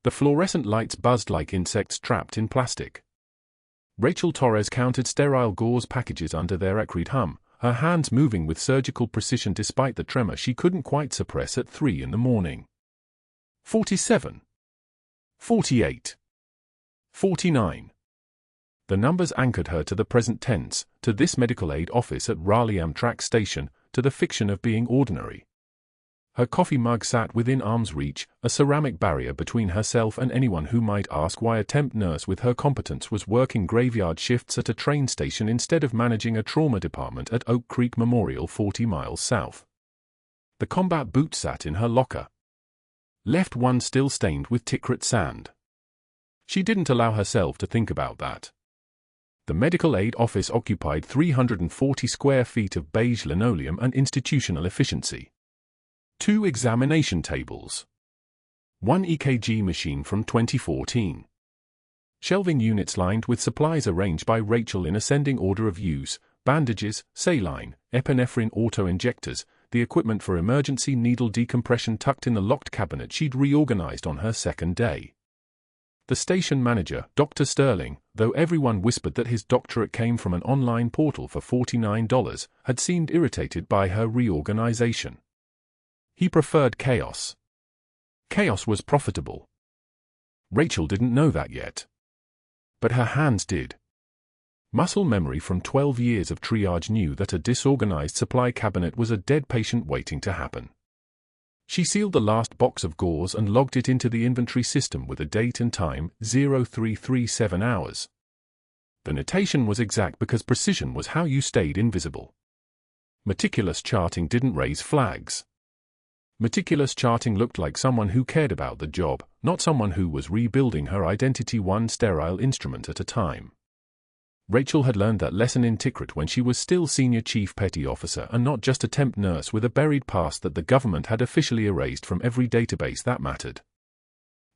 The fluorescent lights buzzed like insects trapped in plastic. Rachel Torres counted sterile gauze packages under their acrid hum, her hands moving with surgical precision despite the tremor she couldn't quite suppress at 3 in the morning. 47. 48. 49. The numbers anchored her to the present tense, to this medical aid office at Raleigh Amtrak station, to the fiction of being ordinary. Her coffee mug sat within arm's reach, a ceramic barrier between herself and anyone who might ask why a temp nurse with her competence was working graveyard shifts at a train station instead of managing a trauma department at Oak Creek Memorial 40 miles south. The combat boot sat in her locker. Left one still stained with Tikrit sand. She didn't allow herself to think about that. The medical aid office occupied 340 square feet of beige linoleum and institutional efficiency. 2 examination tables. 1 EKG machine from 2014. Shelving units lined with supplies arranged by Rachel in ascending order of use, bandages, saline, epinephrine auto-injectors, the equipment for emergency needle decompression tucked in the locked cabinet she'd reorganized on her second day. The station manager, Dr. Sterling, though everyone whispered that his doctorate came from an online portal for $49, had seemed irritated by her reorganization. He preferred chaos. Chaos was profitable. Rachel didn't know that yet. But her hands did. Muscle memory from 12 years of triage knew that a disorganized supply cabinet was a dead patient waiting to happen. She sealed the last box of gauze and logged it into the inventory system with a date and time, 0337 hours. The notation was exact because precision was how you stayed invisible. Meticulous charting didn't raise flags. Meticulous charting looked like someone who cared about the job, not someone who was rebuilding her identity one sterile instrument at a time. Rachel had learned that lesson in Tikrit when she was still senior chief petty officer and not just a temp nurse with a buried past that the government had officially erased from every database that mattered.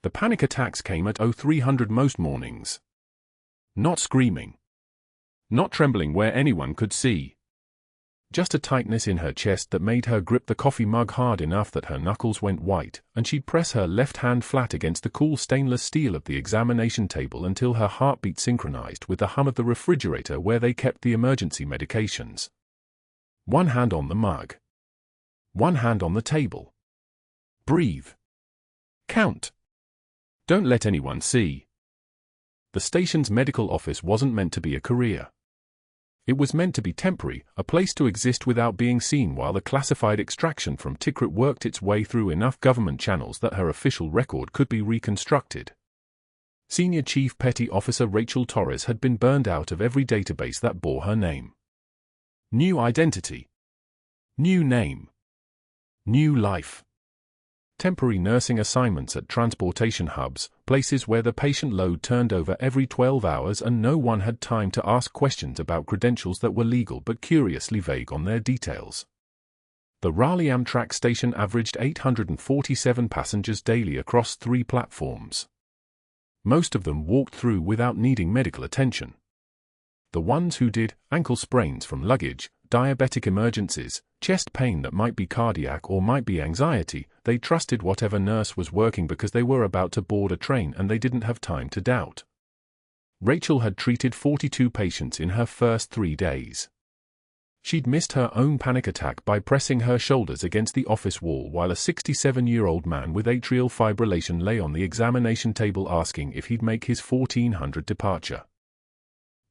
The panic attacks came at 0300 most mornings. Not screaming. Not trembling where anyone could see. Just a tightness in her chest that made her grip the coffee mug hard enough that her knuckles went white, and she'd press her left hand flat against the cool stainless steel of the examination table until her heartbeat synchronized with the hum of the refrigerator where they kept the emergency medications. One hand on the mug. One hand on the table. Breathe. Count. Don't let anyone see. The station's medical office wasn't meant to be a career. It was meant to be temporary, a place to exist without being seen while the classified extraction from Tikrit worked its way through enough government channels that her official record could be reconstructed. Senior Chief Petty Officer Rachel Torres had been burned out of every database that bore her name. New identity. New name. New life. Temporary nursing assignments at transportation hubs, places where the patient load turned over every 12 hours and no one had time to ask questions about credentials that were legal but curiously vague on their details. The Raleigh Amtrak station averaged 847 passengers daily across 3 platforms. Most of them walked through without needing medical attention. The ones who did, ankle sprains from luggage, diabetic emergencies, chest pain that might be cardiac or might be anxiety, they trusted whatever nurse was working because they were about to board a train and they didn't have time to doubt. Rachel had treated 42 patients in her first 3 days. She'd missed her own panic attack by pressing her shoulders against the office wall while a 67-year-old man with atrial fibrillation lay on the examination table asking if he'd make his 1400 departure.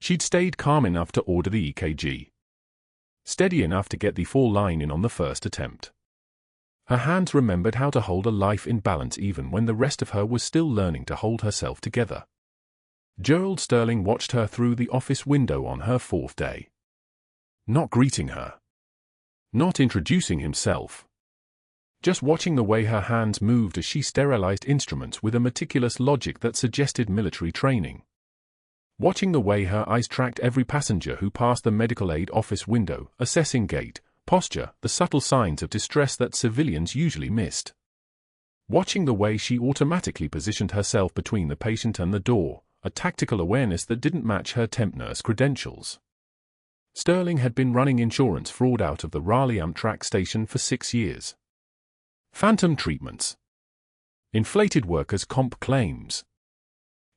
She'd stayed calm enough to order the EKG. Steady enough to get the full line in on the first attempt. Her hands remembered how to hold a life in balance even when the rest of her was still learning to hold herself together. Gerald Sterling watched her through the office window on her 4th day. Not greeting her. Not introducing himself. Just watching the way her hands moved as she sterilized instruments with a meticulous logic that suggested military training. Watching the way her eyes tracked every passenger who passed the medical aid office window, assessing gait, posture, the subtle signs of distress that civilians usually missed. Watching the way she automatically positioned herself between the patient and the door, a tactical awareness that didn't match her temp nurse credentials. Sterling had been running insurance fraud out of the Raleigh Amtrak station for 6 years. Phantom treatments. Inflated workers' comp claims.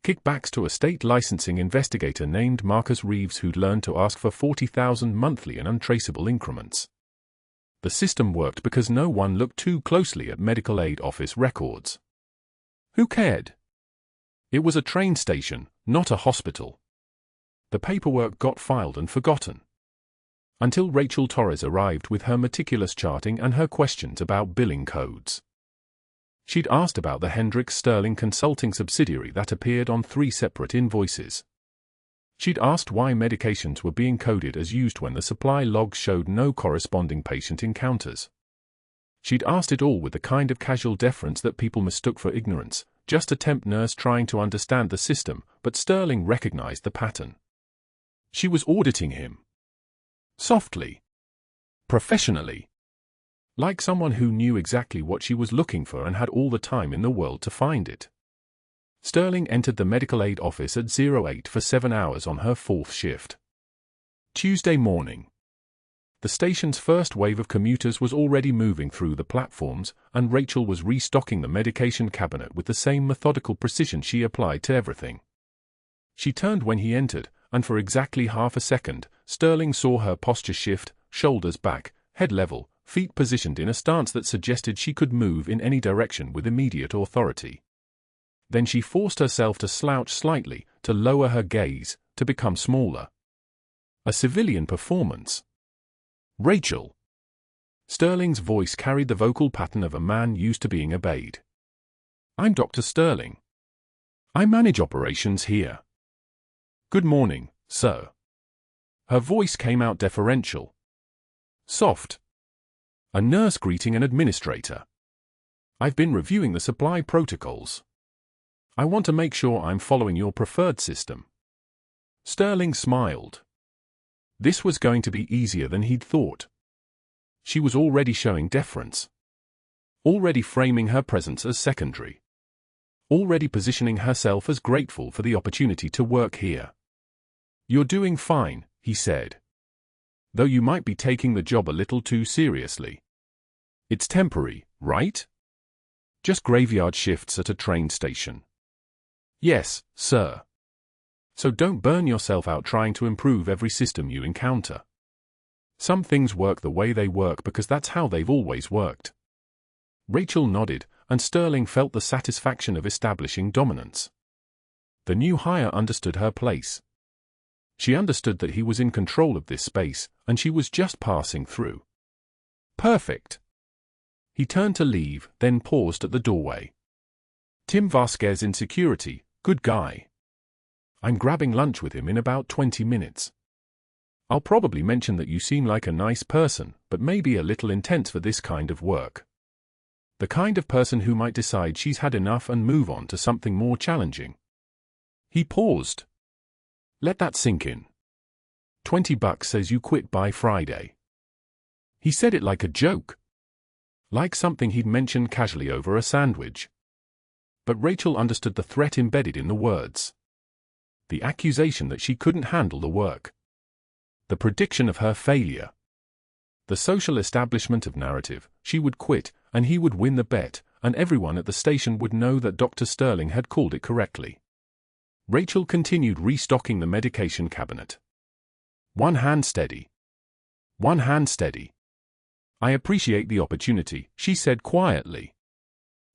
Kickbacks to a state licensing investigator named Marcus Reeves who'd learned to ask for $40,000 monthly in untraceable increments. The system worked because no one looked too closely at medical aid office records. Who cared? It was a train station, not a hospital. The paperwork got filed and forgotten. Until Rachel Torres arrived with her meticulous charting and her questions about billing codes. She'd asked about the Hendricks Sterling Consulting subsidiary that appeared on 3 separate invoices. She'd asked why medications were being coded as used when the supply logs showed no corresponding patient encounters. She'd asked it all with the kind of casual deference that people mistook for ignorance, just a temp nurse trying to understand the system, but Sterling recognized the pattern. She was auditing him. Softly. Professionally. Like someone who knew exactly what she was looking for and had all the time in the world to find it. Sterling entered the medical aid office at 08 for 7 hours on her 4th shift. Tuesday morning. The station's first wave of commuters was already moving through the platforms, and Rachel was restocking the medication cabinet with the same methodical precision she applied to everything. She turned when he entered, and for exactly half a second, Sterling saw her posture shift, shoulders back, head level, feet positioned in a stance that suggested she could move in any direction with immediate authority. Then she forced herself to slouch slightly, to lower her gaze, to become smaller. A civilian performance. Rachel. Sterling's voice carried the vocal pattern of a man used to being obeyed. I'm Dr. Sterling. I manage operations here. Good morning, sir. Her voice came out deferential. Soft. A nurse greeting an administrator. I've been reviewing the supply protocols. I want to make sure I'm following your preferred system. Sterling smiled. This was going to be easier than he'd thought. She was already showing deference. Already framing her presence as secondary. Already positioning herself as grateful for the opportunity to work here. You're doing fine, he said. Though you might be taking the job a little too seriously. It's temporary, right? Just graveyard shifts at a train station. Yes, sir. So don't burn yourself out trying to improve every system you encounter. Some things work the way they work because that's how they've always worked. Rachel nodded, and Sterling felt the satisfaction of establishing dominance. The new hire understood her place. She understood that he was in control of this space, and she was just passing through. Perfect. He turned to leave, then paused at the doorway. Tim Vasquez in security, good guy. I'm grabbing lunch with him in about 20 minutes. I'll probably mention that you seem like a nice person, but maybe a little intense for this kind of work. The kind of person who might decide she's had enough and move on to something more challenging. He paused. Let that sink in. $20 says you quit by Friday. He said it like a joke. Like something he'd mentioned casually over a sandwich. But Rachel understood the threat embedded in the words. The accusation that she couldn't handle the work. The prediction of her failure. The social establishment of narrative, she would quit, and he would win the bet, and everyone at the station would know that Dr. Sterling had called it correctly. Rachel continued restocking the medication cabinet. One hand steady. One hand steady. I appreciate the opportunity, she said quietly.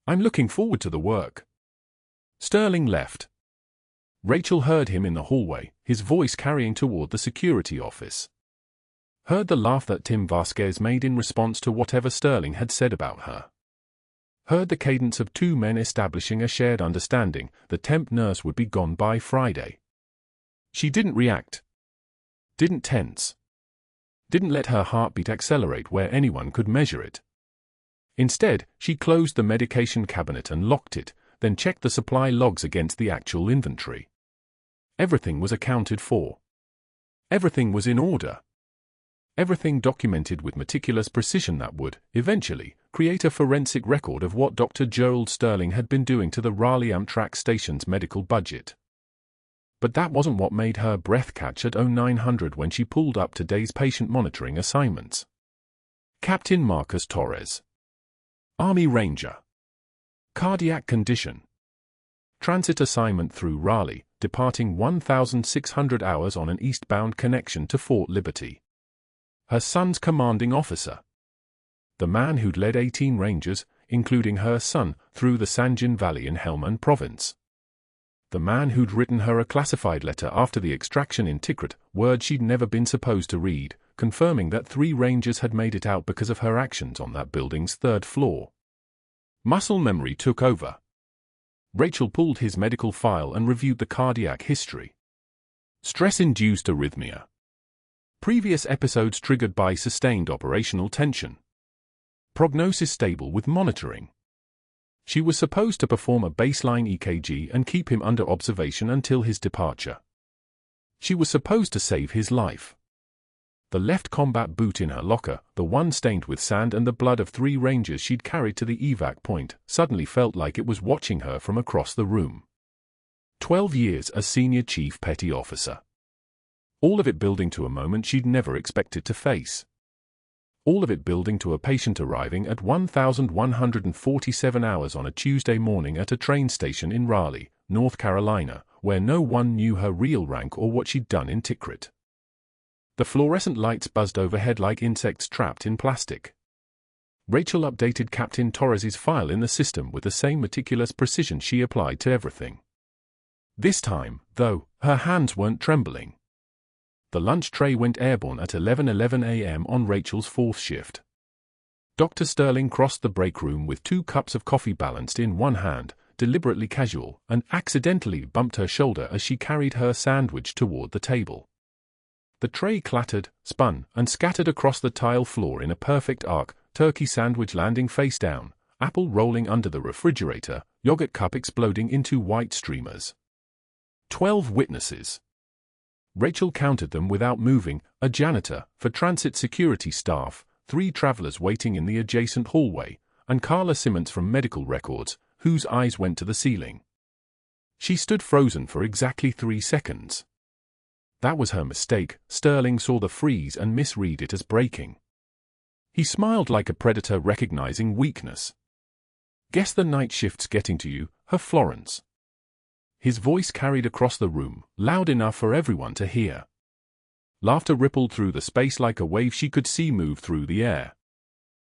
I'm looking forward to the work. Sterling left. Rachel heard him in the hallway, his voice carrying toward the security office. Heard the laugh that Tim Vasquez made in response to whatever Sterling had said about her. Heard the cadence of 2 men establishing a shared understanding, the temp nurse would be gone by Friday. She didn't react. Didn't tense. Didn't let her heartbeat accelerate where anyone could measure it. Instead, she closed the medication cabinet and locked it, then checked the supply logs against the actual inventory. Everything was accounted for. Everything was in order. Everything documented with meticulous precision that would, eventually, create a forensic record of what Dr. Gerald Sterling had been doing to the Raleigh Amtrak station's medical budget. But that wasn't what made her breath catch at 0900 when she pulled up today's patient monitoring assignments. Captain Marcus Torres. Army Ranger. Cardiac condition. Transit assignment through Raleigh, departing 1,600 hours on an eastbound connection to Fort Liberty. Her son's commanding officer. The man who'd led 18 Rangers, including her son, through the Sanjin Valley in Helmand Province. The man who'd written her a classified letter after the extraction in Tikrit, words she'd never been supposed to read, confirming that 3 Rangers had made it out because of her actions on that building's 3rd floor. Muscle memory took over. Rachel pulled his medical file and reviewed the cardiac history. Stress-induced arrhythmia. Previous episodes triggered by sustained operational tension. Prognosis stable with monitoring. She was supposed to perform a baseline EKG and keep him under observation until his departure. She was supposed to save his life. The left combat boot in her locker, the one stained with sand and the blood of 3 Rangers she'd carried to the evac point, suddenly felt like it was watching her from across the room. 12 years as senior chief petty officer. All of it building to a moment she'd never expected to face. All of it building to a patient arriving at 1,147 hours on a Tuesday morning at a train station in Raleigh, North Carolina, where no one knew her real rank or what she'd done in Tikrit. The fluorescent lights buzzed overhead like insects trapped in plastic. Rachel updated Captain Torres's file in the system with the same meticulous precision she applied to everything. This time, though, her hands weren't trembling. The lunch tray went airborne at 11:11 a.m. on Rachel's 4th shift. Dr. Sterling crossed the break room with 2 cups of coffee balanced in one hand, deliberately casual, and accidentally bumped her shoulder as she carried her sandwich toward the table. The tray clattered, spun, and scattered across the tile floor in a perfect arc, turkey sandwich landing face down, apple rolling under the refrigerator, yogurt cup exploding into white streamers. 12 witnesses. Rachel counted them without moving, a janitor, for transit security staff, 3 travelers waiting in the adjacent hallway, and Carla Simmons from medical records, whose eyes went to the ceiling. She stood frozen for exactly 3 seconds. That was her mistake. Sterling saw the freeze and misread it as breaking. He smiled like a predator recognizing weakness. "Guess the night shift's getting to you, huh, Florence?" His voice carried across the room, loud enough for everyone to hear. Laughter rippled through the space like a wave she could see move through the air.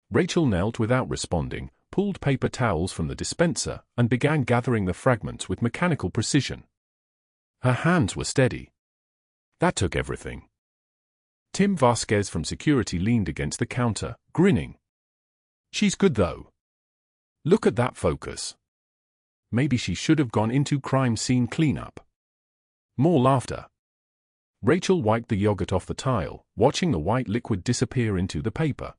Rachel knelt without responding, pulled paper towels from the dispenser, and began gathering the fragments with mechanical precision. Her hands were steady. That took everything. Tim Vasquez from security leaned against the counter, grinning. "She's good though. Look at that focus. Maybe she should have gone into crime scene cleanup." More laughter. Rachel wiped the yogurt off the tile, watching the white liquid disappear into the paper.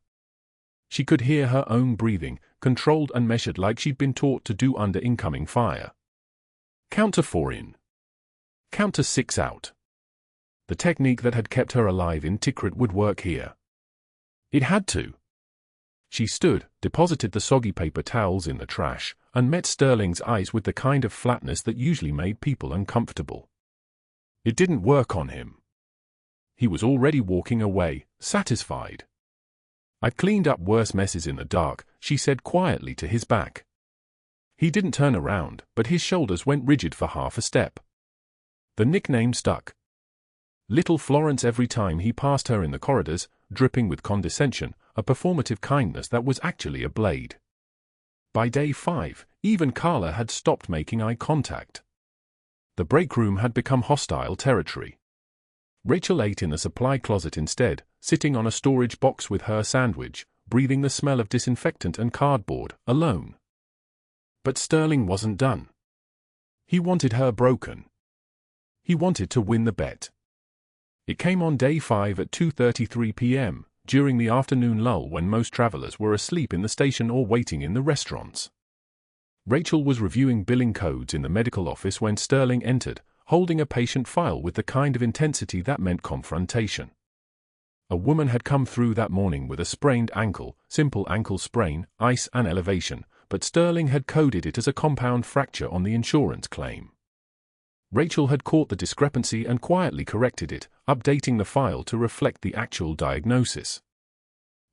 She could hear her own breathing, controlled and measured like she'd been taught to do under incoming fire. Count to 4 in. Count to 6 out. The technique that had kept her alive in Tikrit would work here. It had to. She stood, deposited the soggy paper towels in the trash, and met Sterling's eyes with the kind of flatness that usually made people uncomfortable. It didn't work on him. He was already walking away, satisfied. "I've cleaned up worse messes in the dark," she said quietly to his back. He didn't turn around, but his shoulders went rigid for half a step. The nickname stuck. Little Florence every time he passed her in the corridors, dripping with condescension, a performative kindness that was actually a blade. By day 5, even Carla had stopped making eye contact. The break room had become hostile territory. Rachel ate in the supply closet instead, sitting on a storage box with her sandwich, breathing the smell of disinfectant and cardboard, alone. But Sterling wasn't done. He wanted her broken. He wanted to win the bet. It came on day 5 at 2:33 p.m., during the afternoon lull when most travelers were asleep in the station or waiting in the restaurants. Rachel was reviewing billing codes in the medical office when Sterling entered, holding a patient file with the kind of intensity that meant confrontation. A woman had come through that morning with a sprained ankle, simple ankle sprain, ice and elevation, but Sterling had coded it as a compound fracture on the insurance claim. Rachel had caught the discrepancy and quietly corrected it, updating the file to reflect the actual diagnosis.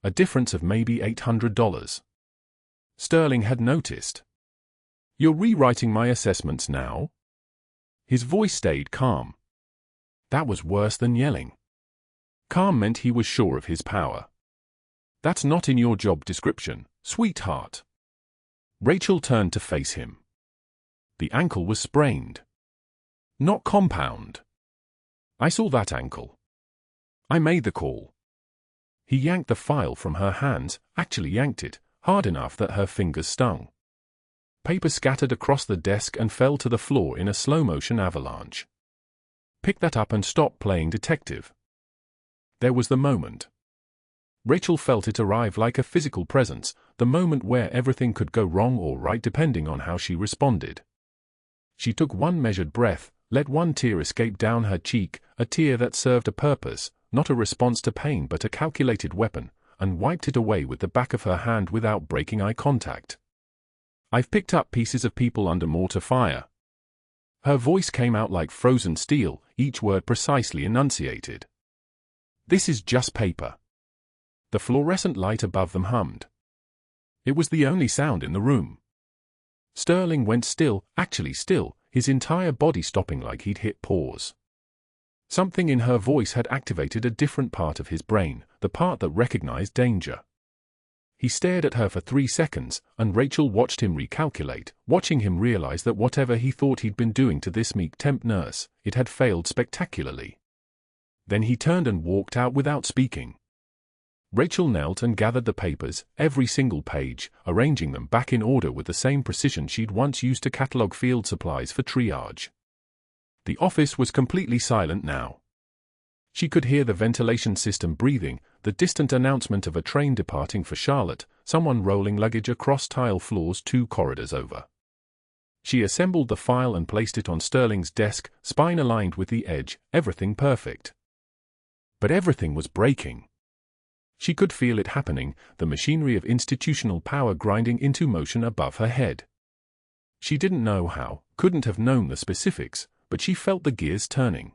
A difference of maybe $800. Sterling had noticed. You're rewriting my assessments now? His voice stayed calm. That was worse than yelling. Calm meant he was sure of his power. That's not in your job description, sweetheart. Rachel turned to face him. The ankle was sprained. Not compound. I saw that ankle. I made the call. He yanked the file from her hands, actually yanked it, hard enough that her fingers stung. Paper scattered across the desk and fell to the floor in a slow-motion avalanche. Pick that up and stop playing detective. There was the moment. Rachel felt it arrive like a physical presence, the moment where everything could go wrong or right depending on how she responded. She took one measured breath, let one tear escape down her cheek, a tear that served a purpose, not a response to pain but a calculated weapon, and wiped it away with the back of her hand without breaking eye contact. I've picked up pieces of people under mortar fire. Her voice came out like frozen steel, each word precisely enunciated. This is just paper. The fluorescent light above them hummed. It was the only sound in the room. Sterling went still, actually still, his entire body stopping like he'd hit pause. Something in her voice had activated a different part of his brain, the part that recognized danger. He stared at her for 3 seconds, and Rachel watched him recalculate, watching him realize that whatever he thought he'd been doing to this meek temp nurse, it had failed spectacularly. Then he turned and walked out without speaking. Rachel knelt and gathered the papers, every single page, arranging them back in order with the same precision she'd once used to catalog field supplies for triage. The office was completely silent now. She could hear the ventilation system breathing, the distant announcement of a train departing for Charlotte, someone rolling luggage across tile floors 2 corridors over. She assembled the file and placed it on Sterling's desk, spine aligned with the edge, everything perfect. But everything was breaking. She could feel it happening, the machinery of institutional power grinding into motion above her head. She didn't know how, couldn't have known the specifics, but she felt the gears turning.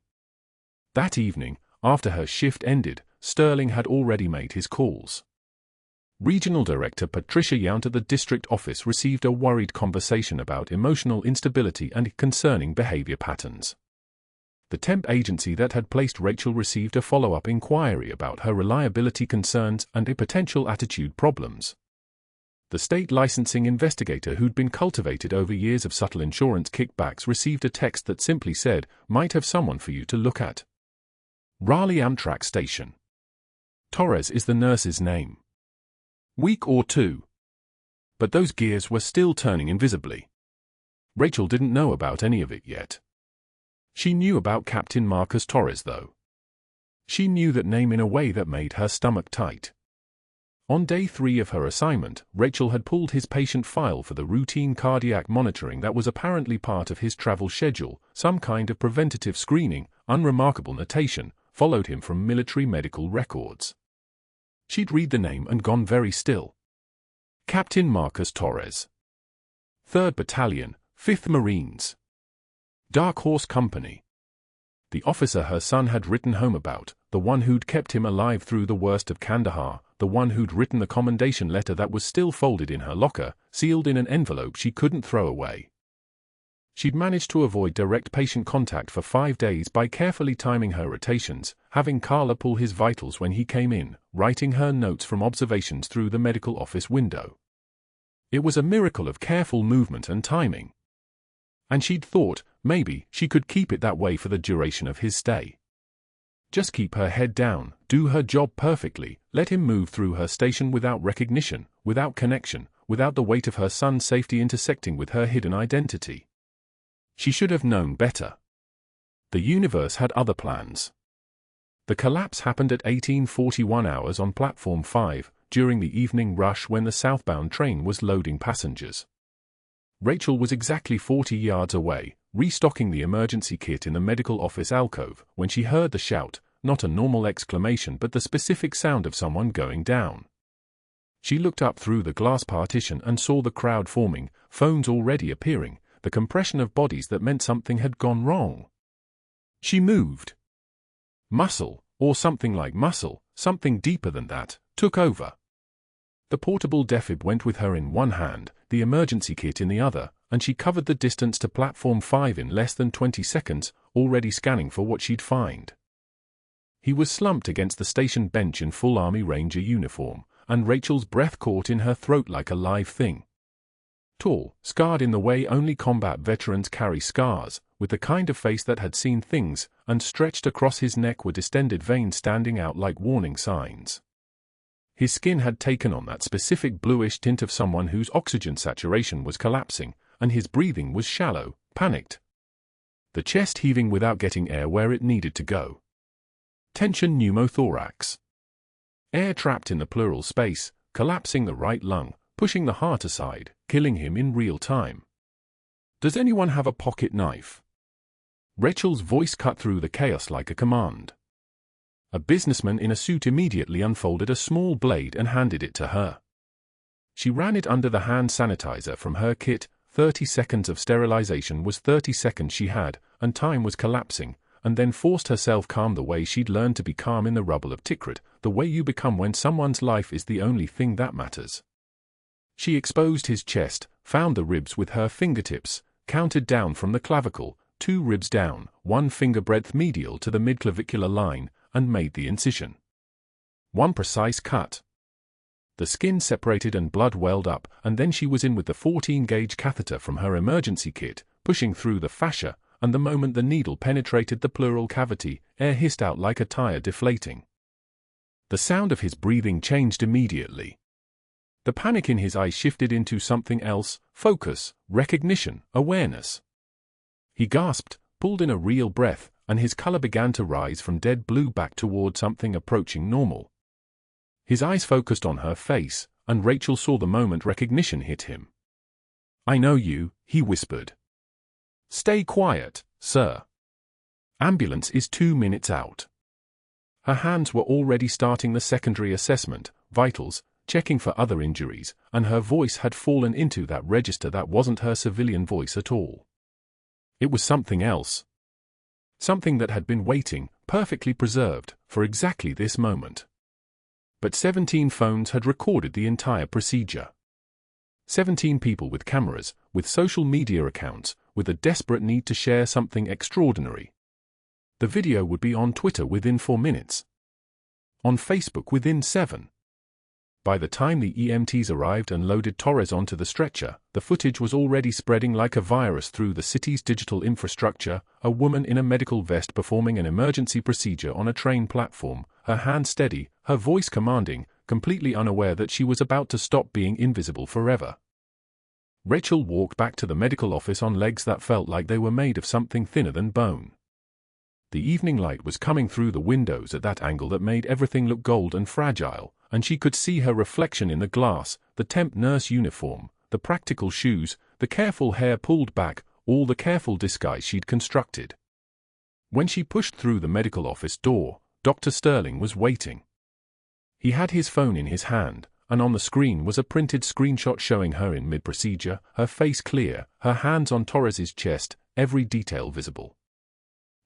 That evening, after her shift ended, Sterling had already made his calls. Regional Director Patricia Yount at the district office received a worried conversation about emotional instability and concerning behavior patterns. The temp agency that had placed Rachel received a follow-up inquiry about her reliability concerns and potential attitude problems. The state licensing investigator who'd been cultivated over years of subtle insurance kickbacks received a text that simply said, "Might have someone for you to look at." Raleigh Amtrak Station. Torres is the nurse's name. Week or 2. But those gears were still turning invisibly. Rachel didn't know about any of it yet. She knew about Captain Marcus Torres, though. She knew that name in a way that made her stomach tight. On day 3 of her assignment, Rachel had pulled his patient file for the routine cardiac monitoring that was apparently part of his travel schedule, some kind of preventative screening, unremarkable notation, followed him from military medical records. She'd read the name and gone very still. Captain Marcus Torres. 3rd Battalion, 5th Marines. Dark Horse Company. The officer her son had written home about, the one who'd kept him alive through the worst of Kandahar, the one who'd written the commendation letter that was still folded in her locker, sealed in an envelope she couldn't throw away. She'd managed to avoid direct patient contact for 5 days by carefully timing her rotations, having Carla pull his vitals when he came in, writing her notes from observations through the medical office window. It was a miracle of careful movement and timing. And she'd thought, maybe, she could keep it that way for the duration of his stay. Just keep her head down, do her job perfectly, let him move through her station without recognition, without connection, without the weight of her son's safety intersecting with her hidden identity. She should have known better. The universe had other plans. The collapse happened at 1841 hours on Platform 5, during the evening rush when the southbound train was loading passengers. Rachel was exactly 40 yards away, restocking the emergency kit in the medical office alcove, when she heard the shout, not a normal exclamation but the specific sound of someone going down. She looked up through the glass partition and saw the crowd forming, phones already appearing, the compression of bodies that meant something had gone wrong. She moved. Muscle, or something like muscle, something deeper than that, took over. The portable defib went with her in one hand, the emergency kit in the other, and she covered the distance to Platform 5 in less than 20 seconds, already scanning for what she'd find. He was slumped against the station bench in full Army Ranger uniform, and Rachel's breath caught in her throat like a live thing. Tall, scarred in the way only combat veterans carry scars, with the kind of face that had seen things, and stretched across his neck were distended veins standing out like warning signs. His skin had taken on that specific bluish tint of someone whose oxygen saturation was collapsing, and his breathing was shallow, panicked. The chest heaving without getting air where it needed to go. Tension pneumothorax. Air trapped in the pleural space, collapsing the right lung, pushing the heart aside, killing him in real time. "Does anyone have a pocket knife?" Rachel's voice cut through the chaos like a command. A businessman in a suit immediately unfolded a small blade and handed it to her. She ran it under the hand sanitizer from her kit. 30 seconds of sterilization was 30 seconds she had, and time was collapsing, and then forced herself calm the way she'd learned to be calm in the rubble of Tikrit, the way you become when someone's life is the only thing that matters. She exposed his chest, found the ribs with her fingertips, counted down from the clavicle, 2 ribs down, 1 finger breadth medial to the midclavicular line, and made the incision. 1 precise cut. The skin separated and blood welled up, and then she was in with the 14-gauge catheter from her emergency kit, pushing through the fascia, and the moment the needle penetrated the pleural cavity, air hissed out like a tire deflating. The sound of his breathing changed immediately. The panic in his eyes shifted into something else: focus, recognition, awareness. He gasped, pulled in a real breath, and his color began to rise from dead blue back toward something approaching normal. His eyes focused on her face, and Rachel saw the moment recognition hit him. "I know you," he whispered. "Stay quiet, sir. Ambulance is 2 minutes out." Her hands were already starting the secondary assessment, vitals, checking for other injuries, and her voice had fallen into that register that wasn't her civilian voice at all. It was something else. Something that had been waiting, perfectly preserved, for exactly this moment. But 17 phones had recorded the entire procedure. 17 people with cameras, with social media accounts, with a desperate need to share something extraordinary. The video would be on Twitter within 4 minutes. On Facebook within 7. By the time the EMTs arrived and loaded Torres onto the stretcher, the footage was already spreading like a virus through the city's digital infrastructure. A woman in a medical vest performing an emergency procedure on a train platform, her hand steady, her voice commanding, completely unaware that she was about to stop being invisible forever. Rachel walked back to the medical office on legs that felt like they were made of something thinner than bone. The evening light was coming through the windows at that angle that made everything look gold and fragile, and she could see her reflection in the glass, the temp nurse uniform, the practical shoes, the careful hair pulled back, all the careful disguise she'd constructed. When she pushed through the medical office door, Dr. Sterling was waiting. He had his phone in his hand, and on the screen was a printed screenshot showing her in mid-procedure, her face clear, her hands on Torres's chest, every detail visible.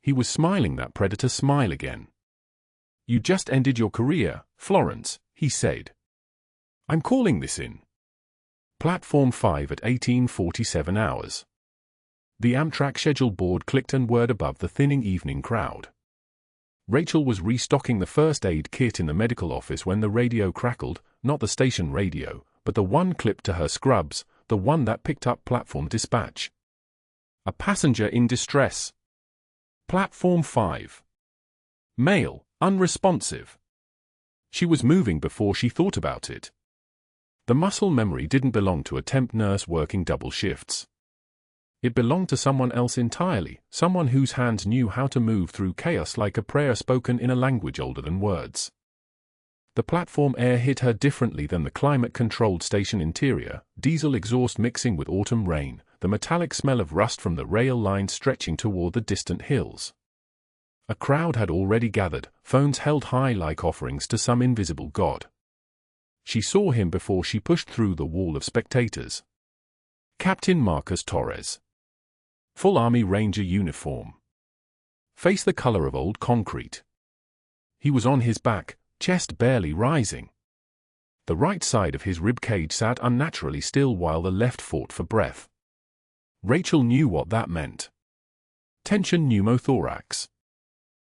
He was smiling that predator smile again. "You just ended your career, Florence," he said. "I'm calling this in. Platform 5 at 18:47 hours. The Amtrak schedule board clicked and whirred above the thinning evening crowd. Rachel was restocking the first aid kit in the medical office when the radio crackled, not the station radio, but the one clipped to her scrubs, the one that picked up platform dispatch. "A passenger in distress. Platform 5. Male, unresponsive." She was moving before she thought about it. The muscle memory didn't belong to a temp nurse working double shifts. It belonged to someone else entirely, someone whose hands knew how to move through chaos like a prayer spoken in a language older than words. The platform air hit her differently than the climate-controlled station interior, diesel exhaust mixing with autumn rain, the metallic smell of rust from the rail lines stretching toward the distant hills. A crowd had already gathered, phones held high like offerings to some invisible god. She saw him before she pushed through the wall of spectators. Captain Marcus Torres. Full Army Ranger uniform. Face the color of old concrete. He was on his back, chest barely rising. The right side of his rib cage sat unnaturally still while the left fought for breath. Rachel knew what that meant. Tension pneumothorax.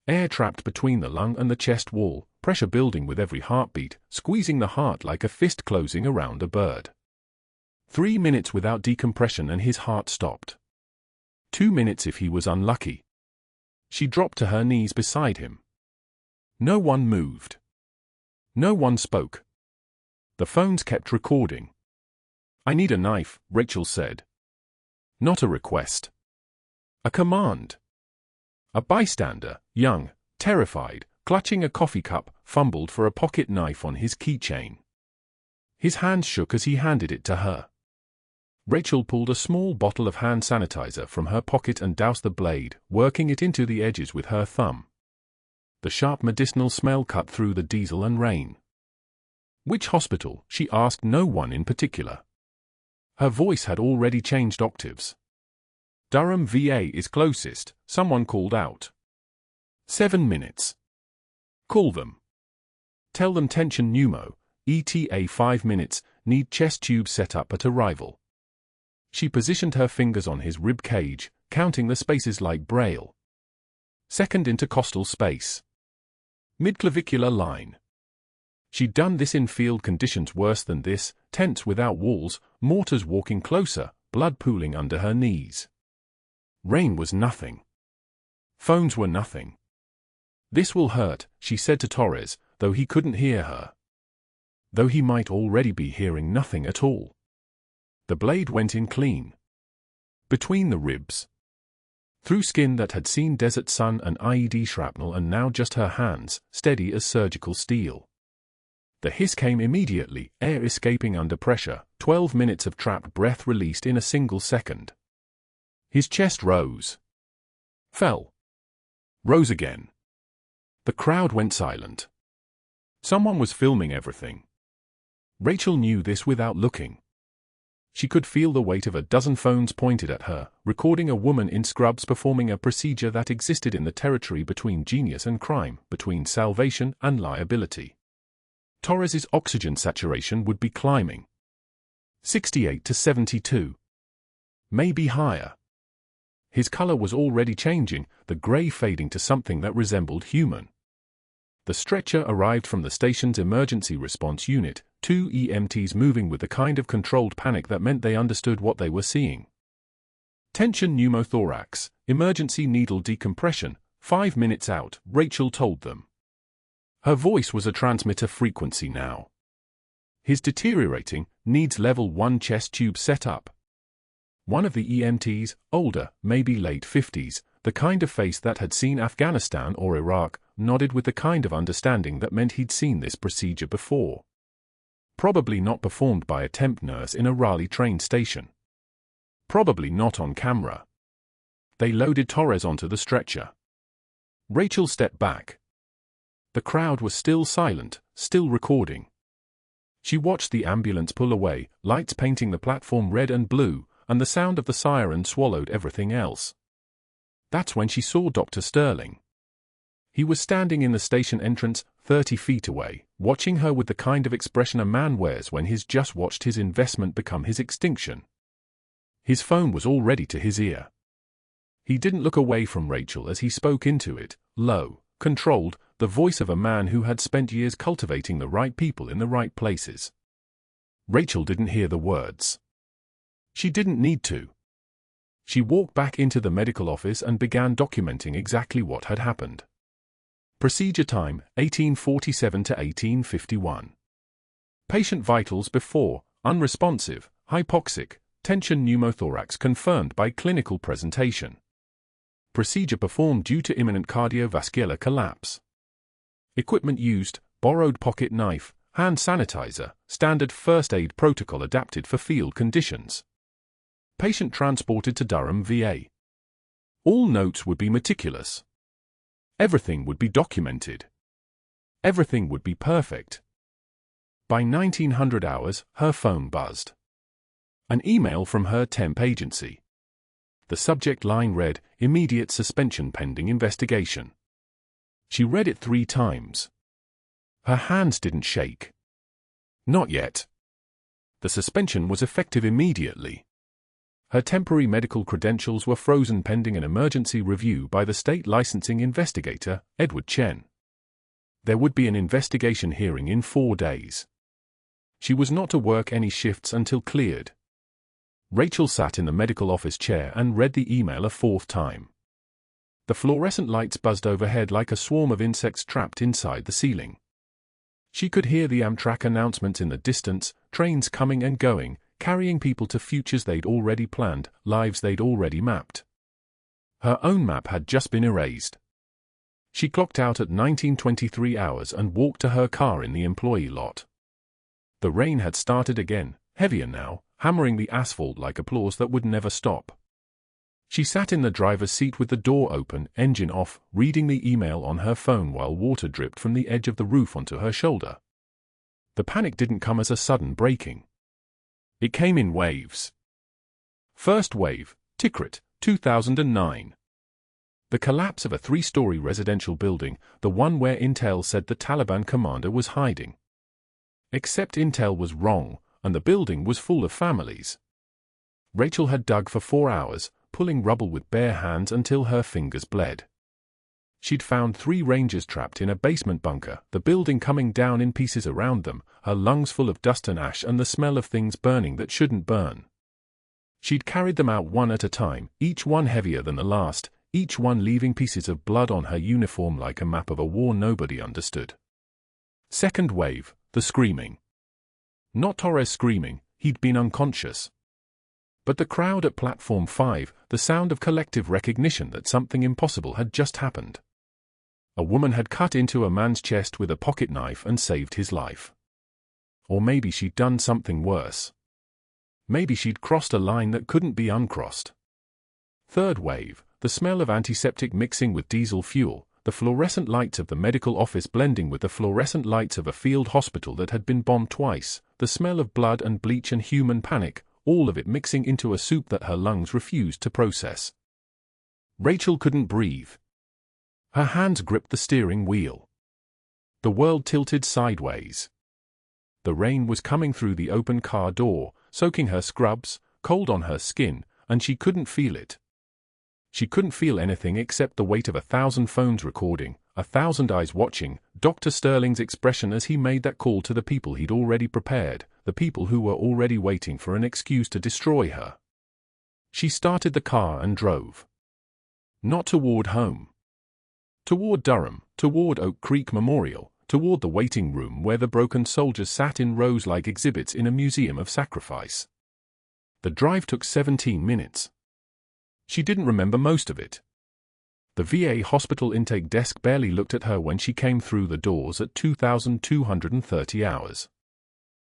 Air trapped between the lung and the chest wall, pressure building with every heartbeat, squeezing the heart like a fist closing around a bird. 3 minutes without decompression and his heart stopped. 2 minutes if he was unlucky. She dropped to her knees beside him. No one moved. No one spoke. The phones kept recording. "I need a knife," Rachel said. Not a request. A command. A bystander, young, terrified, clutching a coffee cup, fumbled for a pocket knife on his keychain. His hands shook as he handed it to her. Rachel pulled a small bottle of hand sanitizer from her pocket and doused the blade, working it into the edges with her thumb. The sharp medicinal smell cut through the diesel and rain. "Which hospital?" she asked no one in particular. Her voice had already changed octaves. "Durham VA is closest," someone called out. 7 minutes. "Call them. Tell them tension pneumo, ETA 5 minutes, need chest tube set up at arrival." She positioned her fingers on his rib cage, counting the spaces like Braille. Second intercostal space. Midclavicular line. She'd done this in field conditions worse than this, tents without walls, mortars walking closer, blood pooling under her knees. Rain was nothing. Phones were nothing. "This will hurt," she said to Torres, though he couldn't hear her. Though he might already be hearing nothing at all. The blade went in clean. Between the ribs. Through skin that had seen desert sun and IED shrapnel and now just her hands, steady as surgical steel. The hiss came immediately, air escaping under pressure, 12 minutes of trapped breath released in a single second. His chest rose. Fell. Rose again. The crowd went silent. Someone was filming everything. Rachel knew this without looking. She could feel the weight of a dozen phones pointed at her, recording a woman in scrubs performing a procedure that existed in the territory between genius and crime, between salvation and liability. Torres's oxygen saturation would be climbing. 68 to 72. Maybe higher. His color was already changing, the gray fading to something that resembled human. The stretcher arrived from the station's emergency response unit, 2 EMTs moving with the kind of controlled panic that meant they understood what they were seeing. "Tension pneumothorax, emergency needle decompression, 5 minutes out," Rachel told them. Her voice was a transmitter frequency now. "His deteriorating, needs level 1 chest tube set up." One of the EMTs, older, maybe late 50s, the kind of face that had seen Afghanistan or Iraq, nodded with the kind of understanding that meant he'd seen this procedure before. Probably not performed by a temp nurse in a Raleigh train station. Probably not on camera. They loaded Torres onto the stretcher. Rachel stepped back. The crowd was still silent, still recording. She watched the ambulance pull away, lights painting the platform red and blue, and the sound of the siren swallowed everything else. That's when she saw Dr. Sterling. He was standing in the station entrance, 30 feet away, watching her with the kind of expression a man wears when he's just watched his investment become his extinction. His phone was already to his ear. He didn't look away from Rachel as he spoke into it, low, controlled, the voice of a man who had spent years cultivating the right people in the right places. Rachel didn't hear the words. She didn't need to. She walked back into the medical office and began documenting exactly what had happened. Procedure time, 1847 to 1851. Patient vitals before, unresponsive, hypoxic, tension pneumothorax confirmed by clinical presentation. Procedure performed due to imminent cardiovascular collapse. Equipment used, borrowed pocket knife, hand sanitizer, standard first aid protocol adapted for field conditions. Patient transported to Durham VA. All notes would be meticulous. Everything would be documented. Everything would be perfect. By 1900 hours, her phone buzzed. An email from her temp agency. The subject line read, "Immediate suspension pending investigation." She read it 3 times. Her hands didn't shake. Not yet. The suspension was effective immediately. Her temporary medical credentials were frozen pending an emergency review by the state licensing investigator, Edward Chen. There would be an investigation hearing in 4 days. She was not to work any shifts until cleared. Rachel sat in the medical office chair and read the email a 4th time. The fluorescent lights buzzed overhead like a swarm of insects trapped inside the ceiling. She could hear the Amtrak announcements in the distance, trains coming and going, carrying people to futures they'd already planned, lives they'd already mapped. Her own map had just been erased. She clocked out at 19:23 hours and walked to her car in the employee lot. The rain had started again, heavier now, hammering the asphalt like applause that would never stop. She sat in the driver's seat with the door open, engine off, reading the email on her phone while water dripped from the edge of the roof onto her shoulder. The panic didn't come as a sudden breaking. It came in waves. First wave, Tikrit, 2009. The collapse of a 3-story residential building, the one where Intel said the Taliban commander was hiding. Except Intel was wrong, and the building was full of families. Rachel had dug for 4 hours, pulling rubble with bare hands until her fingers bled. She'd found 3 rangers trapped in a basement bunker, the building coming down in pieces around them, her lungs full of dust and ash and the smell of things burning that shouldn't burn. She'd carried them out one at a time, each one heavier than the last, each one leaving pieces of blood on her uniform like a map of a war nobody understood. Second wave, the screaming. Not Torres screaming, he'd been unconscious. But the crowd at Platform 5, the sound of collective recognition that something impossible had just happened. A woman had cut into a man's chest with a pocket knife and saved his life. Or maybe she'd done something worse. Maybe she'd crossed a line that couldn't be uncrossed. Third wave, the smell of antiseptic mixing with diesel fuel, the fluorescent lights of the medical office blending with the fluorescent lights of a field hospital that had been bombed twice, the smell of blood and bleach and human panic, all of it mixing into a soup that her lungs refused to process. Rachel couldn't breathe. Her hands gripped the steering wheel. The world tilted sideways. The rain was coming through the open car door, soaking her scrubs, cold on her skin, and she couldn't feel it. She couldn't feel anything except the weight of 1,000 phones recording, 1,000 eyes watching, Dr. Sterling's expression as he made that call to the people he'd already prepared, the people who were already waiting for an excuse to destroy her. She started the car and drove. Not toward home. Toward Durham, toward Oak Creek Memorial, toward the waiting room where the broken soldiers sat in rows like exhibits in a museum of sacrifice. The drive took 17 minutes. She didn't remember most of it. The VA hospital intake desk barely looked at her when she came through the doors at 2,230 hours.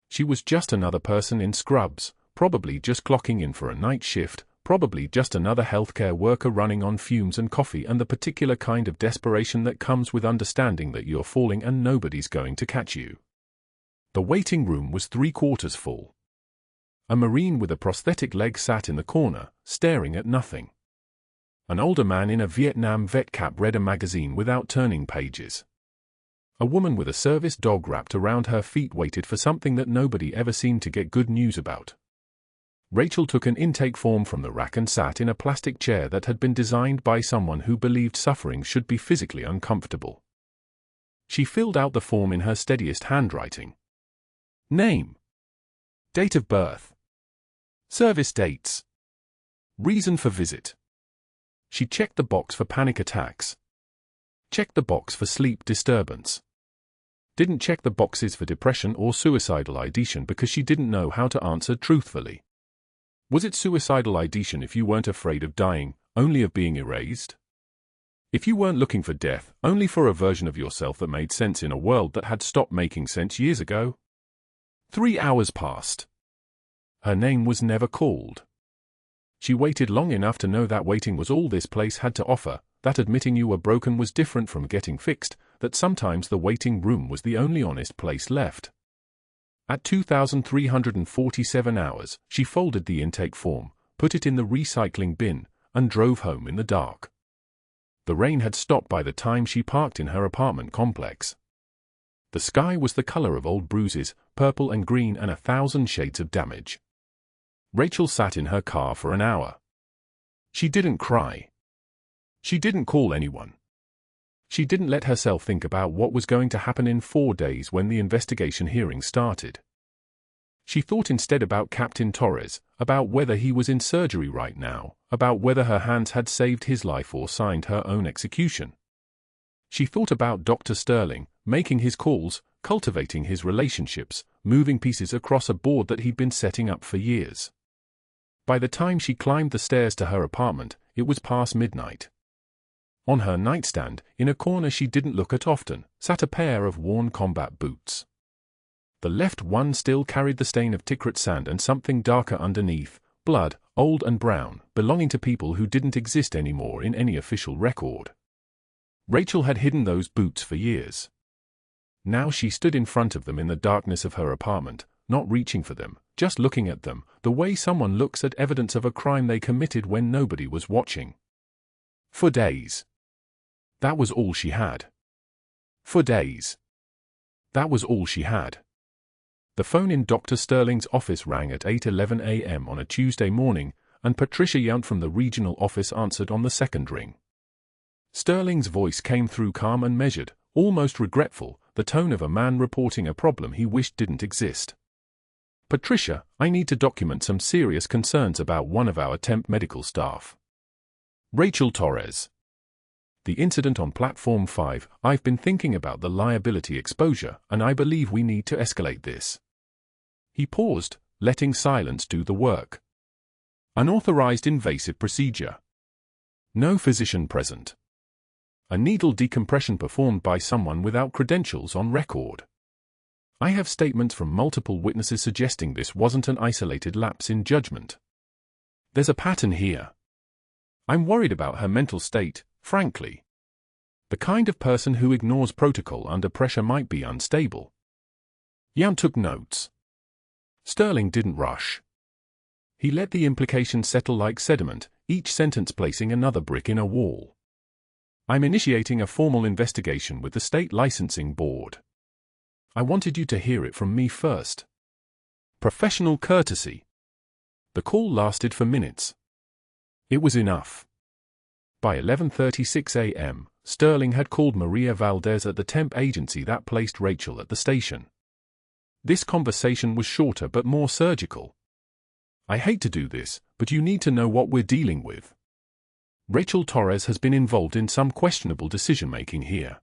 She was just another person in scrubs, probably just clocking in for a night shift, probably just another healthcare worker running on fumes and coffee and the particular kind of desperation that comes with understanding that you're falling and nobody's going to catch you. The waiting room was 3/4 full. A Marine with a prosthetic leg sat in the corner, staring at nothing. An older man in a Vietnam vet cap read a magazine without turning pages. A woman with a service dog wrapped around her feet waited for something that nobody ever seemed to get good news about. Rachel took an intake form from the rack and sat in a plastic chair that had been designed by someone who believed suffering should be physically uncomfortable. She filled out the form in her steadiest handwriting. Name. Date of birth. Service dates. Reason for visit. She checked the box for panic attacks. Checked the box for sleep disturbance. Didn't check the boxes for depression or suicidal ideation because she didn't know how to answer truthfully. Was it suicidal ideation if you weren't afraid of dying, only of being erased? If you weren't looking for death, only for a version of yourself that made sense in a world that had stopped making sense years ago? 3 hours passed. Her name was never called. She waited long enough to know that waiting was all this place had to offer, that admitting you were broken was different from getting fixed, that sometimes the waiting room was the only honest place left. At 2,347 hours, she folded the intake form, put it in the recycling bin, and drove home in the dark. The rain had stopped by the time she parked in her apartment complex. The sky was the color of old bruises, purple and green and 1,000 shades of damage. Rachel sat in her car for an hour. She didn't cry. She didn't call anyone. She didn't let herself think about what was going to happen in 4 days when the investigation hearing started. She thought instead about Captain Torres, about whether he was in surgery right now, about whether her hands had saved his life or signed her own execution. She thought about Dr. Sterling, making his calls, cultivating his relationships, moving pieces across a board that he'd been setting up for years. By the time she climbed the stairs to her apartment, it was past midnight. On her nightstand, in a corner she didn't look at often, sat a pair of worn combat boots. The left one still carried the stain of Tikrit sand and something darker underneath, blood, old and brown, belonging to people who didn't exist anymore in any official record. Rachel had hidden those boots for years. Now she stood in front of them in the darkness of her apartment, not reaching for them, just looking at them, the way someone looks at evidence of a crime they committed when nobody was watching. For days. That was all she had. For days. That was all she had. The phone in Dr. Sterling's office rang at 8:11 a.m. on a Tuesday morning, and Patricia Yount from the regional office answered on the second ring. Sterling's voice came through calm and measured, almost regretful, the tone of a man reporting a problem he wished didn't exist. Patricia, I need to document some serious concerns about one of our temp medical staff. Rachel Torres. The incident on Platform 5, I've been thinking about the liability exposure, and I believe we need to escalate this. He paused, letting silence do the work. Unauthorized invasive procedure. No physician present. A needle decompression performed by someone without credentials on record. I have statements from multiple witnesses suggesting this wasn't an isolated lapse in judgment. There's a pattern here. I'm worried about her mental state, frankly. The kind of person who ignores protocol under pressure might be unstable. Yount took notes. Sterling didn't rush. He let the implications settle like sediment, each sentence placing another brick in a wall. I'm initiating a formal investigation with the state licensing board. I wanted you to hear it from me first. Professional courtesy. The call lasted for minutes. It was enough. By 11:36 a.m., Sterling had called Maria Valdez at the temp agency that placed Rachel at the station. This conversation was shorter but more surgical. I hate to do this, but you need to know what we're dealing with. Rachel Torres has been involved in some questionable decision-making here.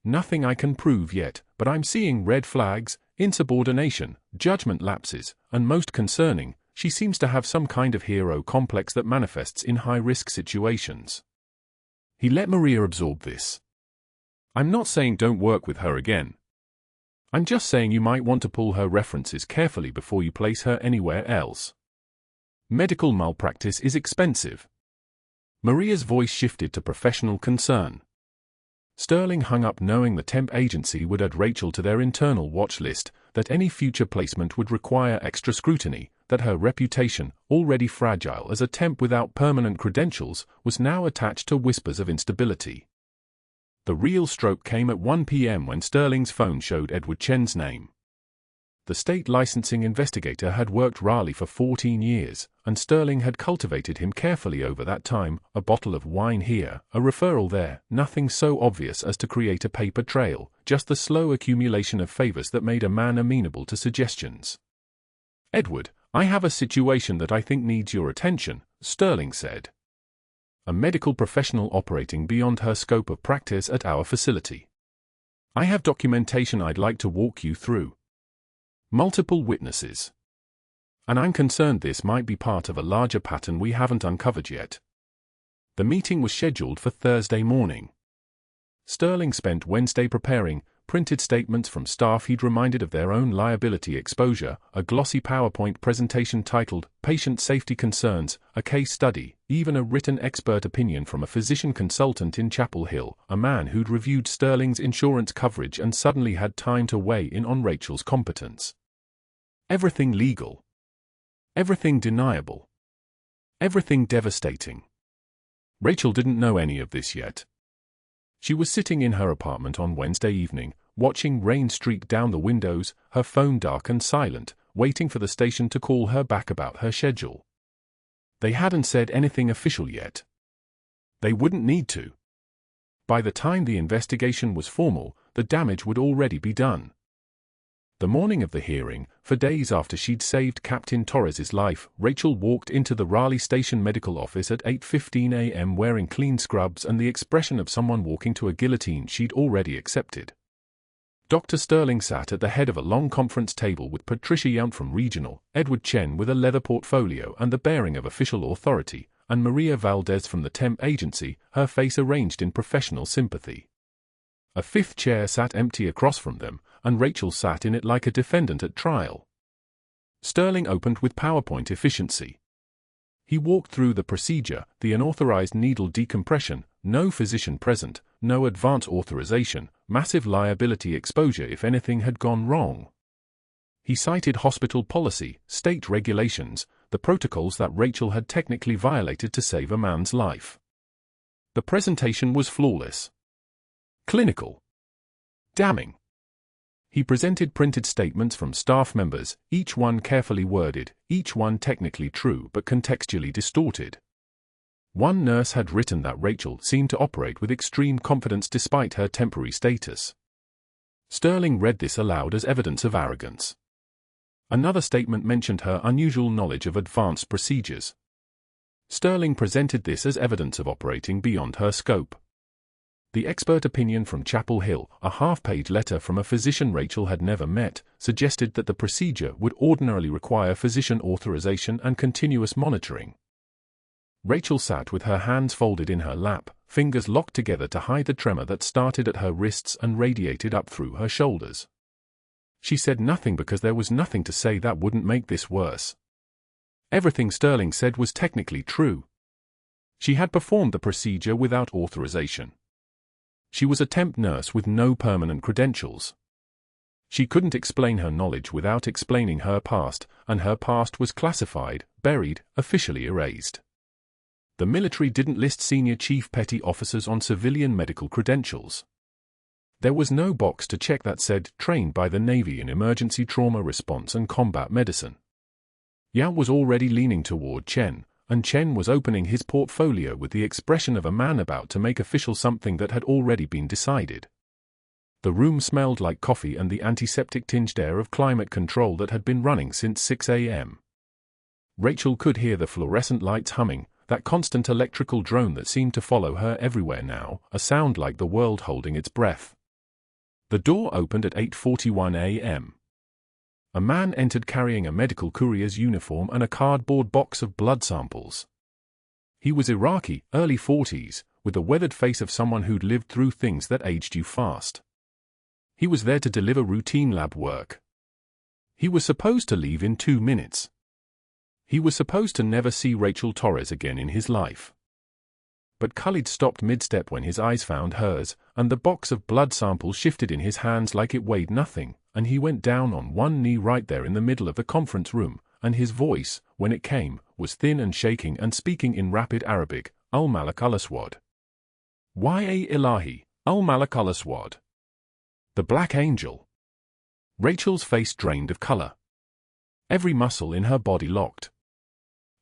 Nothing I can prove yet, but I'm seeing red flags, insubordination, judgment lapses, and most concerning, she seems to have some kind of hero complex that manifests in high-risk situations. He let Maria absorb this. I'm not saying don't work with her again. I'm just saying you might want to pull her references carefully before you place her anywhere else. Medical malpractice is expensive. Maria's voice shifted to professional concern. Sterling hung up knowing the temp agency would add Rachel to their internal watch list, that any future placement would require extra scrutiny, that her reputation, already fragile as a temp without permanent credentials, was now attached to whispers of instability. The real stroke came at 1 p.m. when Sterling's phone showed Edward Chen's name. The state licensing investigator had worked Raleigh for 14 years, and Sterling had cultivated him carefully over that time, a bottle of wine here, a referral there, nothing so obvious as to create a paper trail, just the slow accumulation of favors that made a man amenable to suggestions. Edward, I have a situation that I think needs your attention, Sterling said. A medical professional operating beyond her scope of practice at our facility. I have documentation I'd like to walk you through. Multiple witnesses. And I'm concerned this might be part of a larger pattern we haven't uncovered yet. The meeting was scheduled for Thursday morning. Sterling spent Wednesday preparing printed statements from staff he'd reminded of their own liability exposure, a glossy PowerPoint presentation titled Patient Safety Concerns, a case study, even a written expert opinion from a physician consultant in Chapel Hill, a man who'd reviewed Sterling's insurance coverage and suddenly had time to weigh in on Rachel's competence. Everything legal. Everything deniable. Everything devastating. Rachel didn't know any of this yet. She was sitting in her apartment on Wednesday evening, watching rain streak down the windows, her phone dark and silent, waiting for the station to call her back about her schedule. They hadn't said anything official yet. They wouldn't need to. By the time the investigation was formal, the damage would already be done. The morning of the hearing, for days after she'd saved Captain Torres's life, Rachel walked into the Raleigh Station medical office at 8:15 a.m. wearing clean scrubs and the expression of someone walking to a guillotine she'd already accepted. Dr. Sterling sat at the head of a long conference table with Patricia Yount from Regional, Edward Chen with a leather portfolio and the bearing of official authority, and Maria Valdez from the temp agency, her face arranged in professional sympathy. A fifth chair sat empty across from them, and Rachel sat in it like a defendant at trial. Sterling opened with PowerPoint efficiency. He walked through the procedure, the unauthorized needle decompression, no physician present, no advance authorization, massive liability exposure if anything had gone wrong. He cited hospital policy, state regulations, the protocols that Rachel had technically violated to save a man's life. The presentation was flawless. Clinical. Damning. He presented printed statements from staff members, each one carefully worded, each one technically true but contextually distorted. One nurse had written that Rachel seemed to operate with extreme confidence despite her temporary status. Sterling read this aloud as evidence of arrogance. Another statement mentioned her unusual knowledge of advanced procedures. Sterling presented this as evidence of operating beyond her scope. The expert opinion from Chapel Hill, a half-page letter from a physician Rachel had never met, suggested that the procedure would ordinarily require physician authorization and continuous monitoring. Rachel sat with her hands folded in her lap, fingers locked together to hide the tremor that started at her wrists and radiated up through her shoulders. She said nothing because there was nothing to say that wouldn't make this worse. Everything Sterling said was technically true. She had performed the procedure without authorization. She was a temp nurse with no permanent credentials. She couldn't explain her knowledge without explaining her past, and her past was classified, buried, officially erased. The military didn't list senior chief petty officers on civilian medical credentials. There was no box to check that said, trained by the Navy in emergency trauma response and combat medicine. Yao was already leaning toward Chen, and Chen was opening his portfolio with the expression of a man about to make official something that had already been decided. The room smelled like coffee and the antiseptic-tinged air of climate control that had been running since 6 a.m. Rachel could hear the fluorescent lights humming, that constant electrical drone that seemed to follow her everywhere now, a sound like the world holding its breath. The door opened at 8:41 a.m. A man entered carrying a medical courier's uniform and a cardboard box of blood samples. He was Iraqi, early 40s, with the weathered face of someone who'd lived through things that aged you fast. He was there to deliver routine lab work. He was supposed to leave in 2 minutes. He was supposed to never see Rachel Torres again in his life. But Khalid stopped mid-step when his eyes found hers, and the box of blood samples shifted in his hands like it weighed nothing, and he went down on one knee right there in the middle of the conference room, and his voice, when it came, was thin and shaking and speaking in rapid Arabic, Al-Malak al-Aswad. Ya Ilahi, Al-Malak al-Aswad. The Black Angel. Rachel's face drained of color. Every muscle in her body locked.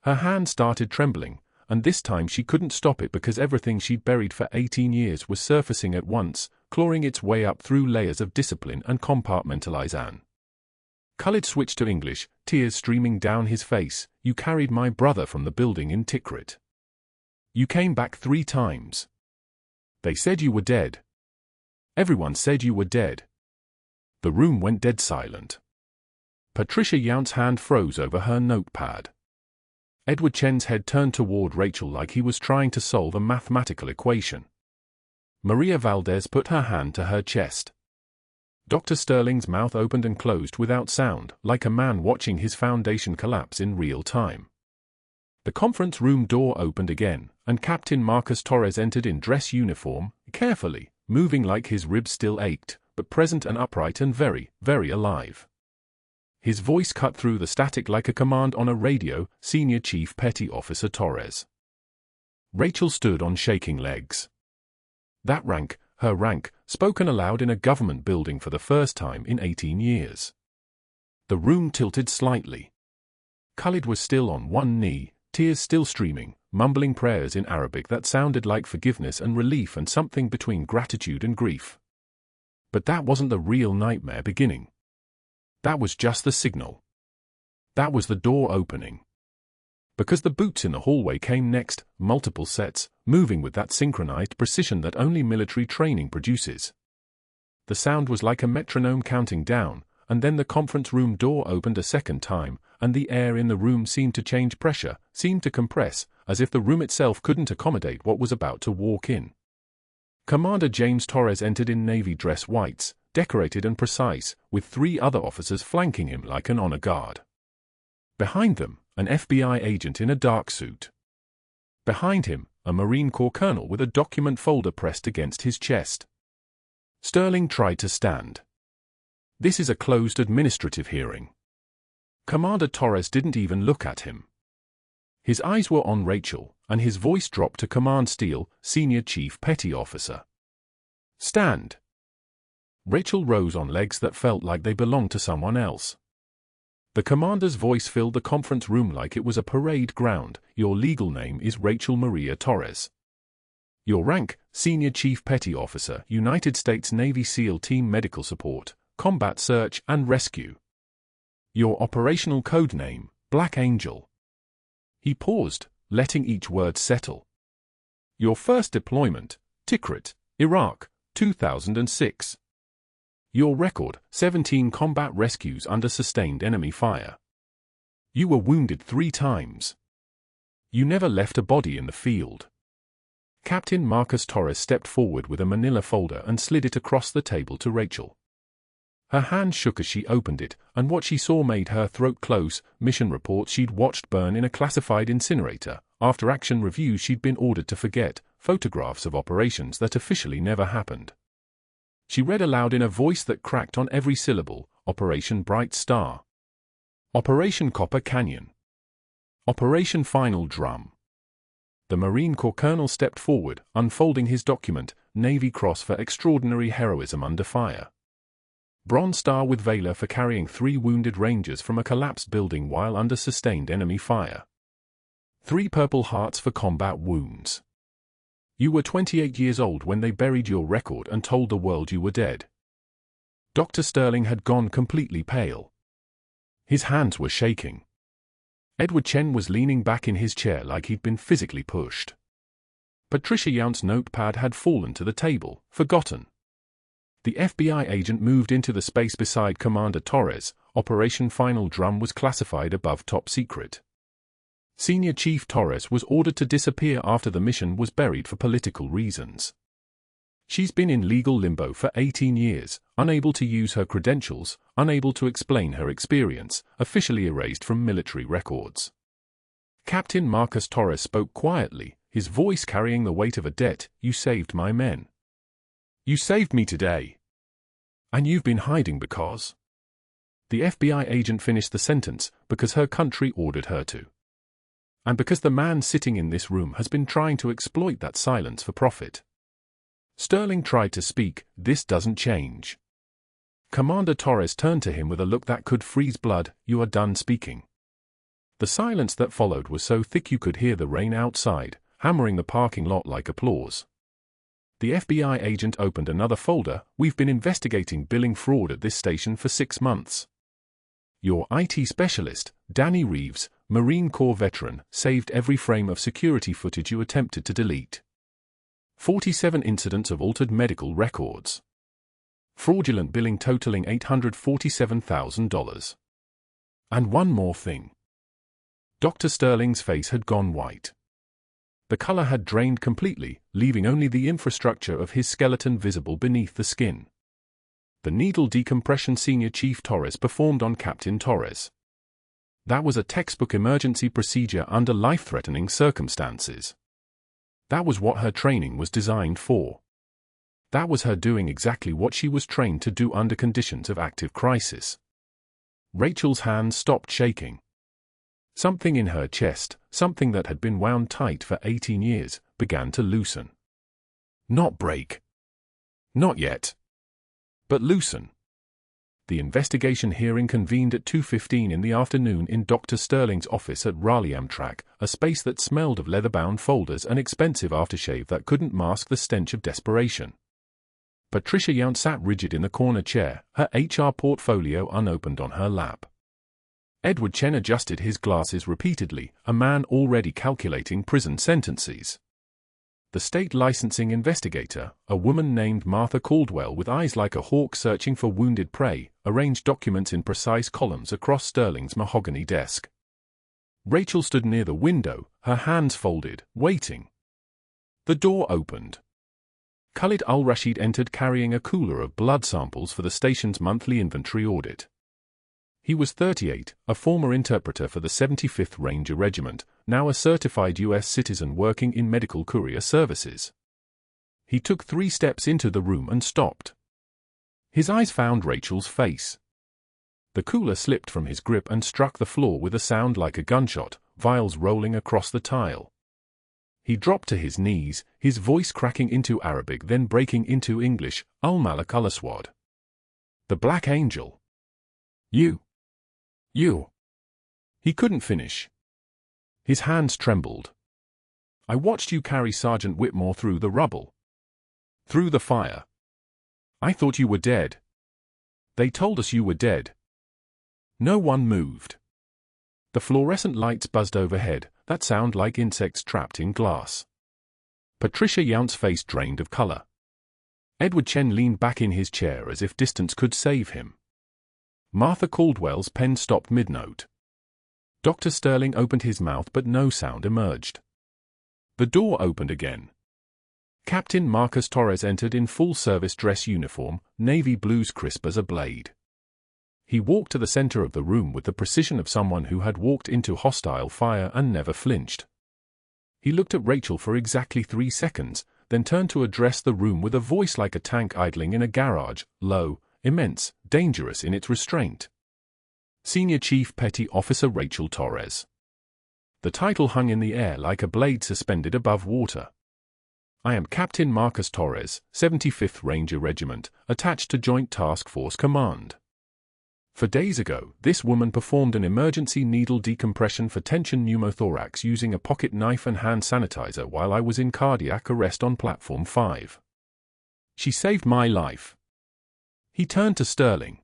Her hand started trembling, and this time she couldn't stop it because everything she'd buried for 18 years was surfacing at once, clawing its way up through layers of discipline and compartmentalization. Khalid switched to English, tears streaming down his face. You carried my brother from the building in Tikrit. You came back 3 times. They said you were dead. Everyone said you were dead. The room went dead silent. Patricia Yount's hand froze over her notepad. Edward Chen's head turned toward Rachel like he was trying to solve a mathematical equation. Maria Valdez put her hand to her chest. Dr. Sterling's mouth opened and closed without sound, like a man watching his foundation collapse in real time. The conference room door opened again, and Captain Marcus Torres entered in dress uniform, carefully, moving like his ribs still ached, but present and upright and very, very alive. His voice cut through the static like a command on a radio, Senior Chief Petty Officer Torres. Rachel stood on shaking legs. That rank, her rank, spoken aloud in a government building for the first time in 18 years. The room tilted slightly. Khalid was still on one knee, tears still streaming, mumbling prayers in Arabic that sounded like forgiveness and relief and something between gratitude and grief. But that wasn't the real nightmare beginning. That was just the signal. That was the door opening. Because the boots in the hallway came next, multiple sets, moving with that synchronized precision that only military training produces. The sound was like a metronome counting down, and then the conference room door opened a second time, and the air in the room seemed to change pressure, seemed to compress, as if the room itself couldn't accommodate what was about to walk in. Commander James Torres entered in navy dress whites, decorated and precise, with 3 other officers flanking him like an honor guard. Behind them, an FBI agent in a dark suit. Behind him, a Marine Corps colonel with a document folder pressed against his chest. Sterling tried to stand. This is a closed administrative hearing. Commander Torres didn't even look at him. His eyes were on Rachel, and his voice dropped to Command Steele, Senior Chief Petty Officer. Stand. Rachel rose on legs that felt like they belonged to someone else. The commander's voice filled the conference room like it was a parade ground. Your legal name is Rachel Maria Torres. Your rank, Senior Chief Petty Officer, United States Navy SEAL Team Medical Support, Combat Search and Rescue. Your operational code name, Black Angel. He paused, letting each word settle. Your first deployment, Tikrit, Iraq, 2006. Your record, 17 combat rescues under sustained enemy fire. You were wounded 3 times. You never left a body in the field. Captain Marcus Torres stepped forward with a manila folder and slid it across the table to Rachel. Her hand shook as she opened it, and what she saw made her throat close. Mission reports she'd watched burn in a classified incinerator, after-action reviews she'd been ordered to forget, photographs of operations that officially never happened. She read aloud in a voice that cracked on every syllable, Operation Bright Star. Operation Copper Canyon. Operation Final Drum. The Marine Corps colonel stepped forward, unfolding his document, Navy Cross for Extraordinary Heroism Under Fire. Bronze Star with Valor for carrying 3 wounded Rangers from a collapsed building while under sustained enemy fire. 3 Purple Hearts for combat wounds. You were 28 years old when they buried your record and told the world you were dead. Dr. Sterling had gone completely pale. His hands were shaking. Edward Chen was leaning back in his chair like he'd been physically pushed. Patricia Yount's notepad had fallen to the table, forgotten. The FBI agent moved into the space beside Commander Torres. Operation Final Drum was classified above top secret. Senior Chief Torres was ordered to disappear after the mission was buried for political reasons. She's been in legal limbo for 18 years, unable to use her credentials, unable to explain her experience, officially erased from military records. Captain Marcus Torres spoke quietly, his voice carrying the weight of a debt. You saved my men. You saved me today. And you've been hiding because... The FBI agent finished the sentence, because her country ordered her to. And because the man sitting in this room has been trying to exploit that silence for profit. Sterling tried to speak. This doesn't change. Commander Torres turned to him with a look that could freeze blood. You are done speaking. The silence that followed was so thick you could hear the rain outside, hammering the parking lot like applause. The FBI agent opened another folder. We've been investigating billing fraud at this station for 6 months. Your IT specialist, Danny Reeves, Marine Corps veteran, saved every frame of security footage you attempted to delete. 47 incidents of altered medical records. Fraudulent billing totaling $847,000. And one more thing. Dr. Sterling's face had gone white. The color had drained completely, leaving only the infrastructure of his skeleton visible beneath the skin. The needle decompression Senior Chief Torres performed on Captain Torres. That was a textbook emergency procedure under life-threatening circumstances. That was what her training was designed for. That was her doing exactly what she was trained to do under conditions of active crisis. Rachel's hands stopped shaking. Something in her chest, something that had been wound tight for 18 years, began to loosen. Not break. Not yet. But loosen. The investigation hearing convened at 2:15 in the afternoon in Dr. Sterling's office at Raleigh Amtrak, a space that smelled of leather-bound folders and expensive aftershave that couldn't mask the stench of desperation. Patricia Yount sat rigid in the corner chair, her HR portfolio unopened on her lap. Edward Chen adjusted his glasses repeatedly, a man already calculating prison sentences. The state licensing investigator, a woman named Martha Caldwell with eyes like a hawk searching for wounded prey, arranged documents in precise columns across Sterling's mahogany desk. Rachel stood near the window, her hands folded, waiting. The door opened. Khalid al-Rashid entered carrying a cooler of blood samples for the station's monthly inventory audit. He was 38, a former interpreter for the 75th Ranger Regiment, now a certified U.S. citizen working in medical courier services. He took 3 steps into the room and stopped. His eyes found Rachel's face. The cooler slipped from his grip and struck the floor with a sound like a gunshot, vials rolling across the tile. He dropped to his knees, his voice cracking into Arabic then breaking into English, Al-Malik al-Aswad. The Black Angel. You. He couldn't finish. His hands trembled. I watched you carry Sergeant Whitmore through the rubble. Through the fire. I thought you were dead. They told us you were dead. No one moved. The fluorescent lights buzzed overhead, that sound like insects trapped in glass. Patricia Yount's face drained of color. Edward Chen leaned back in his chair as if distance could save him. Martha Caldwell's pen stopped mid-note. Dr. Sterling opened his mouth but no sound emerged. The door opened again. Captain Marcus Torres entered in full-service dress uniform, navy blues crisp as a blade. He walked to the center of the room with the precision of someone who had walked into hostile fire and never flinched. He looked at Rachel for exactly 3 seconds, then turned to address the room with a voice like a tank idling in a garage, low, immense, dangerous in its restraint. Senior Chief Petty Officer Rachel Torres. The title hung in the air like a blade suspended above water. I am Captain Marcus Torres, 75th Ranger Regiment, attached to Joint Task Force Command. 4 days ago, this woman performed an emergency needle decompression for tension pneumothorax using a pocket knife and hand sanitizer while I was in cardiac arrest on Platform 5. She saved my life. He turned to Sterling.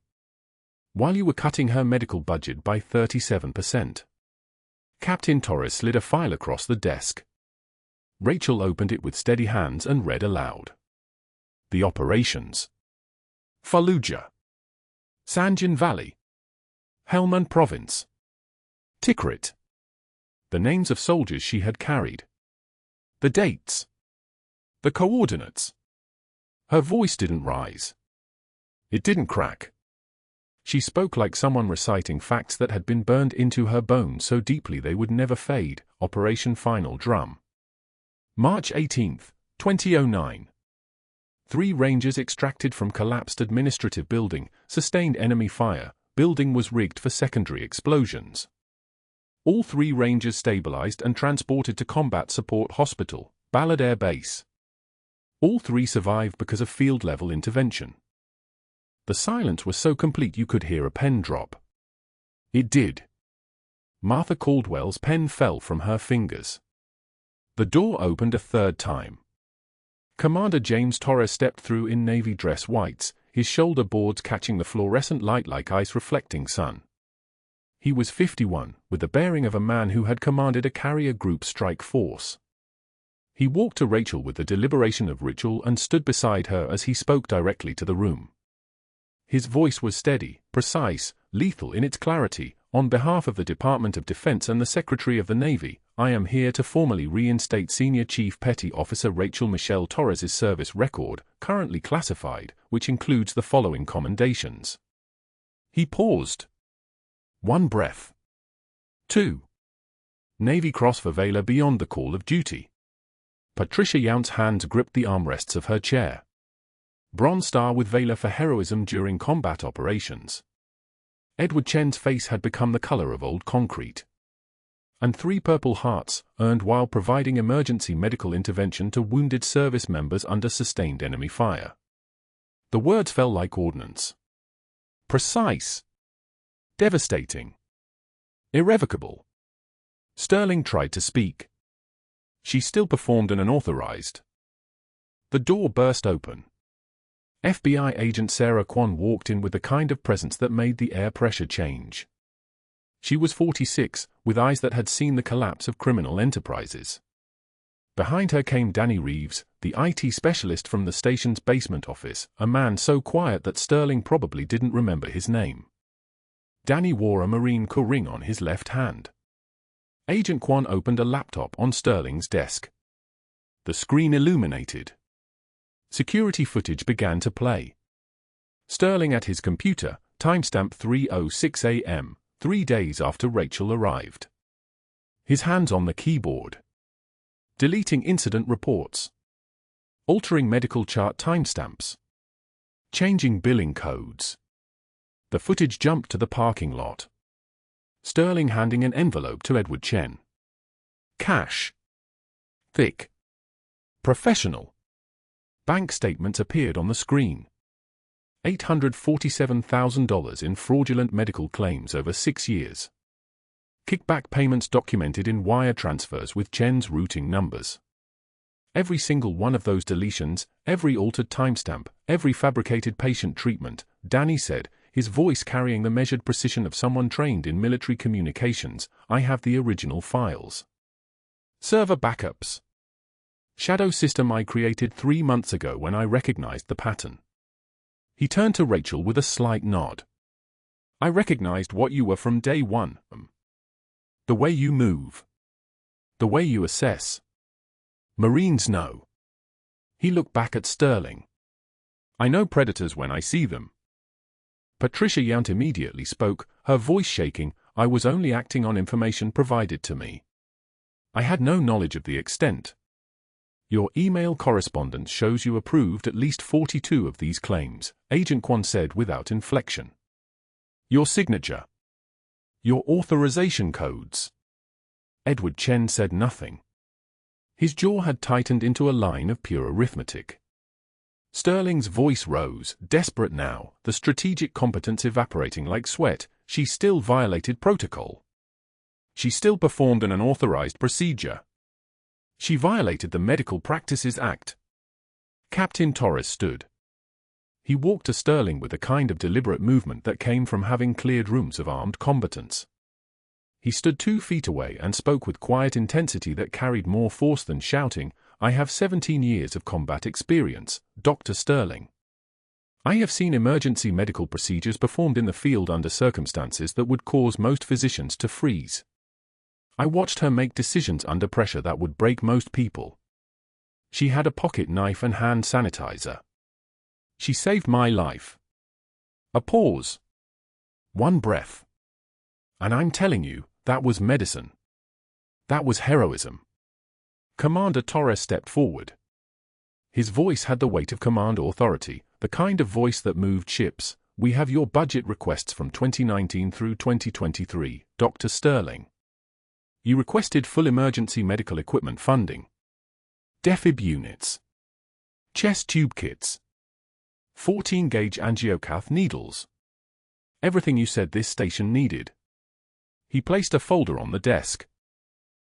While you were cutting her medical budget by 37%. Captain Torres slid a file across the desk. Rachel opened it with steady hands and read aloud. The operations. Fallujah. Sanjan Valley. Helmand Province. Tikrit. The names of soldiers she had carried. The dates. The coordinates. Her voice didn't rise. It didn't crack. She spoke like someone reciting facts that had been burned into her bones so deeply they would never fade. Operation Final Drum. March 18, 2009. 3 Rangers extracted from collapsed administrative building, sustained enemy fire, building was rigged for secondary explosions. All 3 Rangers stabilized and transported to Combat Support Hospital, Ballard Air Base. All 3 survived because of field-level intervention. The silence was so complete you could hear a pen drop. It did. Martha Caldwell's pen fell from her fingers. The door opened a 3rd time. Commander James Torres stepped through in navy dress whites, his shoulder boards catching the fluorescent light like ice-reflecting sun. He was 51, with the bearing of a man who had commanded a carrier group strike force. He walked to Rachel with the deliberation of ritual and stood beside her as he spoke directly to the room. His voice was steady, precise, lethal in its clarity. On behalf of the Department of Defense and the Secretary of the Navy, I am here to formally reinstate Senior Chief Petty Officer Rachel Michelle Torres's service record, currently classified, which includes the following commendations. He paused. 1 breath. 2. Navy Cross for valor beyond the call of duty. Patricia Yount's hands gripped the armrests of her chair. Bronze Star with valor for heroism during combat operations. Edward Chen's face had become the color of old concrete. And 3 Purple Hearts, earned while providing emergency medical intervention to wounded service members under sustained enemy fire. The words fell like ordnance. Precise. Devastating. Irrevocable. Sterling tried to speak. She still performed an unauthorized. The door burst open. FBI agent Sarah Kwan walked in with the kind of presence that made the air pressure change. She was 46, with eyes that had seen the collapse of criminal enterprises. Behind her came Danny Reeves, the IT specialist from the station's basement office, a man so quiet that Sterling probably didn't remember his name. Danny wore a Marine Corps ring on his left hand. Agent Kwan opened a laptop on Sterling's desk. The screen illuminated. Security footage began to play. Sterling at his computer, timestamp 3:06 a.m., 3 days after Rachel arrived. His hands on the keyboard. Deleting incident reports. Altering medical chart timestamps. Changing billing codes. The footage jumped to the parking lot. Sterling handing an envelope to Edward Chen. Cash. Thick. Professional. Bank statements appeared on the screen. $847,000 in fraudulent medical claims over 6 years. Kickback payments documented in wire transfers with Chen's routing numbers. Every single one of those deletions, every altered timestamp, every fabricated patient treatment, Danny said, his voice carrying the measured precision of someone trained in military communications, I have the original files. Server backups. Shadow system I created 3 months ago when I recognized the pattern. He turned to Rachel with a slight nod. I recognized what you were from day one. The way you move. The way you assess. Marines know. He looked back at Sterling. I know predators when I see them. Patricia Yount immediately spoke, her voice shaking. I was only acting on information provided to me. I had no knowledge of the extent. Your email correspondence shows you approved at least 42 of these claims, Agent Kwan said without inflection. Your signature. Your authorization codes. Edward Chen said nothing. His jaw had tightened into a line of pure arithmetic. Sterling's voice rose, desperate now, the strategic competence evaporating like sweat. She still violated protocol. She still performed an unauthorized procedure. She violated the Medical Practices Act. Captain Torres stood. He walked to Sterling with a kind of deliberate movement that came from having cleared rooms of armed combatants. He stood 2 feet away and spoke with quiet intensity that carried more force than shouting, I have 17 years of combat experience, Dr. Sterling. I have seen emergency medical procedures performed in the field under circumstances that would cause most physicians to freeze. I watched her make decisions under pressure that would break most people. She had a pocket knife and hand sanitizer. She saved my life. A pause. 1 breath. And I'm telling you, that was medicine. That was heroism. Commander Torres stepped forward. His voice had the weight of command authority, the kind of voice that moved ships. We have your budget requests from 2019 through 2023, Dr. Sterling. You requested full emergency medical equipment funding. Defib units. Chest tube kits. 14-gauge angiocath needles. Everything you said this station needed. He placed a folder on the desk.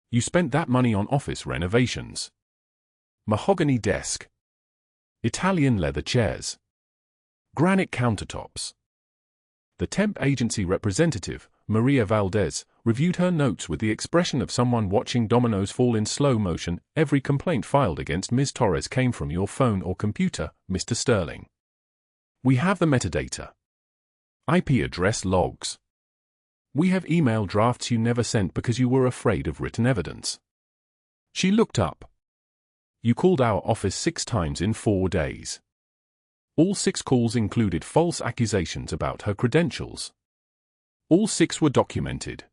You spent that money on office renovations. Mahogany desk. Italian leather chairs. Granite countertops. The temp agency representative, Maria Valdez, reviewed her notes with the expression of someone watching dominoes fall in slow motion. Every complaint filed against Ms. Torres came from your phone or computer, Mr. Sterling. We have the metadata. IP address logs. We have email drafts you never sent because you were afraid of written evidence. She looked up. You called our office 6 times in 4 days. All 6 calls included false accusations about her credentials. All 6 were documented.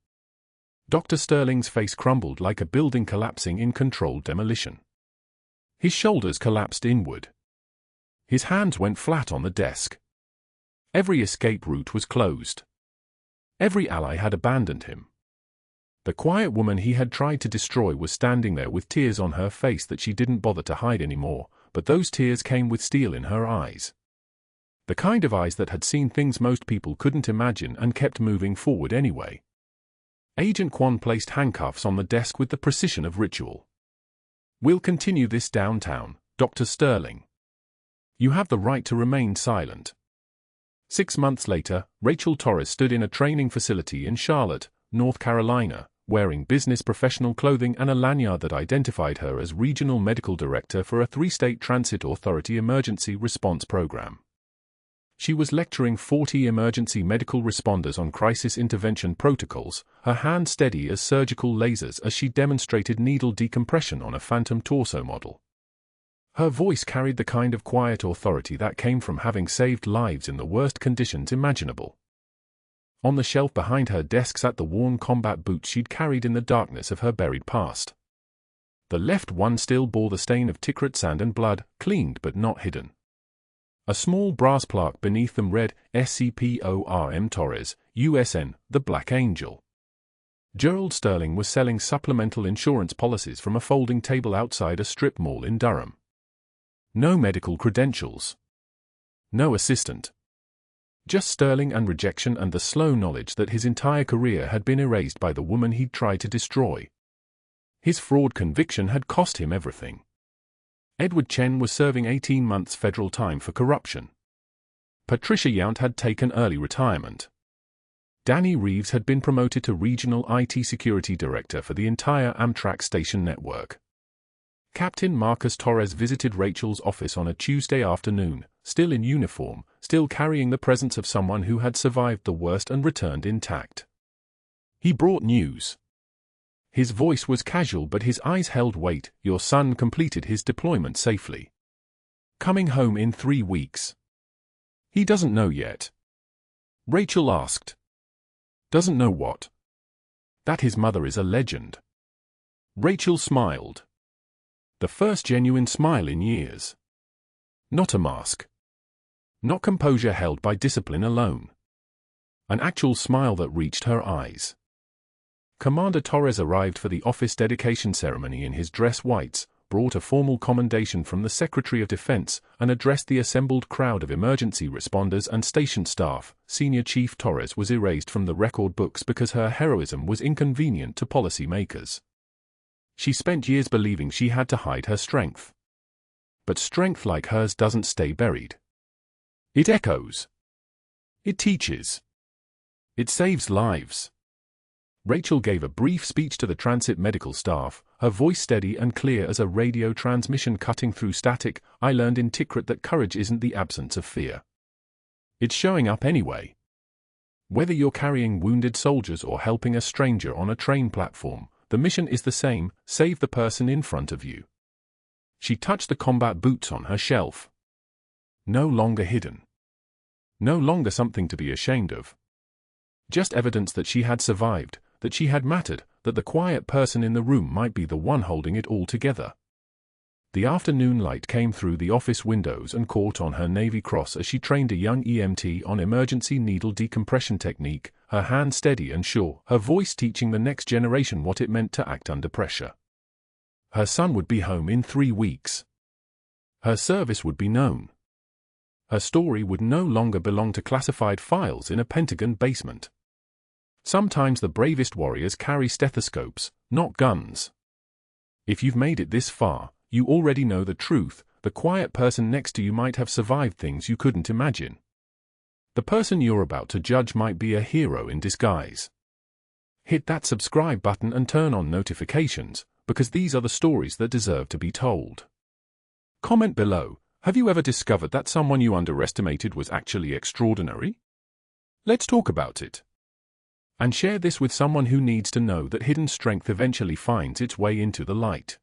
Dr. Sterling's face crumbled like a building collapsing in controlled demolition. His shoulders collapsed inward. His hands went flat on the desk. Every escape route was closed. Every ally had abandoned him. The quiet woman he had tried to destroy was standing there with tears on her face that she didn't bother to hide anymore, but those tears came with steel in her eyes. The kind of eyes that had seen things most people couldn't imagine and kept moving forward anyway. Agent Kwan placed handcuffs on the desk with the precision of ritual. "We'll continue this downtown, Dr. Sterling. You have the right to remain silent." 6 months later, Rachel Torres stood in a training facility in Charlotte, North Carolina, wearing business professional clothing and a lanyard that identified her as Regional Medical Director for a 3-state transit authority emergency response program. She was lecturing 40 emergency medical responders on crisis intervention protocols, her hands steady as surgical lasers as she demonstrated needle decompression on a phantom torso model. Her voice carried the kind of quiet authority that came from having saved lives in the worst conditions imaginable. On the shelf behind her desk sat the worn combat boots she'd carried in the darkness of her buried past. The left one still bore the stain of Tikrit sand and blood, cleaned but not hidden. A small brass plaque beneath them read, SCPORM Torres, USN, the Black Angel. Gerald Sterling was selling supplemental insurance policies from a folding table outside a strip mall in Durham. No medical credentials. No assistant. Just Sterling and rejection and the slow knowledge that his entire career had been erased by the woman he'd tried to destroy. His fraud conviction had cost him everything. Edward Chen was serving 18 months federal time for corruption. Patricia Yount had taken early retirement. Danny Reeves had been promoted to Regional IT Security Director for the entire Amtrak station network. Captain Marcus Torres visited Rachel's office on a Tuesday afternoon, still in uniform, still carrying the presence of someone who had survived the worst and returned intact. He brought news. His voice was casual but his eyes held weight. "Your son completed his deployment safely. Coming home in 3 weeks." "He doesn't know yet." Rachel asked. "Doesn't know what?" "That his mother is a legend." Rachel smiled. The first genuine smile in years. Not a mask. Not composure held by discipline alone. An actual smile that reached her eyes. Commander Torres arrived for the office dedication ceremony in his dress whites, brought a formal commendation from the Secretary of Defense, and addressed the assembled crowd of emergency responders and station staff. Senior Chief Torres was erased from the record books because her heroism was inconvenient to policymakers. She spent years believing she had to hide her strength. But strength like hers doesn't stay buried. It echoes. It teaches. It saves lives. Rachel gave a brief speech to the transit medical staff, her voice steady and clear as a radio transmission cutting through static. "I learned in Tikrit that courage isn't the absence of fear. It's showing up anyway. Whether you're carrying wounded soldiers or helping a stranger on a train platform, the mission is the same: save the person in front of you." She touched the combat boots on her shelf. No longer hidden. No longer something to be ashamed of. Just evidence that she had survived, that she had mattered, that the quiet person in the room might be the one holding it all together. The afternoon light came through the office windows and caught on her Navy Cross as she trained a young EMT on emergency needle decompression technique, her hand steady and sure, her voice teaching the next generation what it meant to act under pressure. Her son would be home in 3 weeks. Her service would be known. Her story would no longer belong to classified files in a Pentagon basement. Sometimes the bravest warriors carry stethoscopes, not guns. If you've made it this far, you already know the truth. The quiet person next to you might have survived things you couldn't imagine. The person you're about to judge might be a hero in disguise. Hit that subscribe button and turn on notifications, because these are the stories that deserve to be told. Comment below, have you ever discovered that someone you underestimated was actually extraordinary? Let's talk about it. And share this with someone who needs to know that hidden strength eventually finds its way into the light.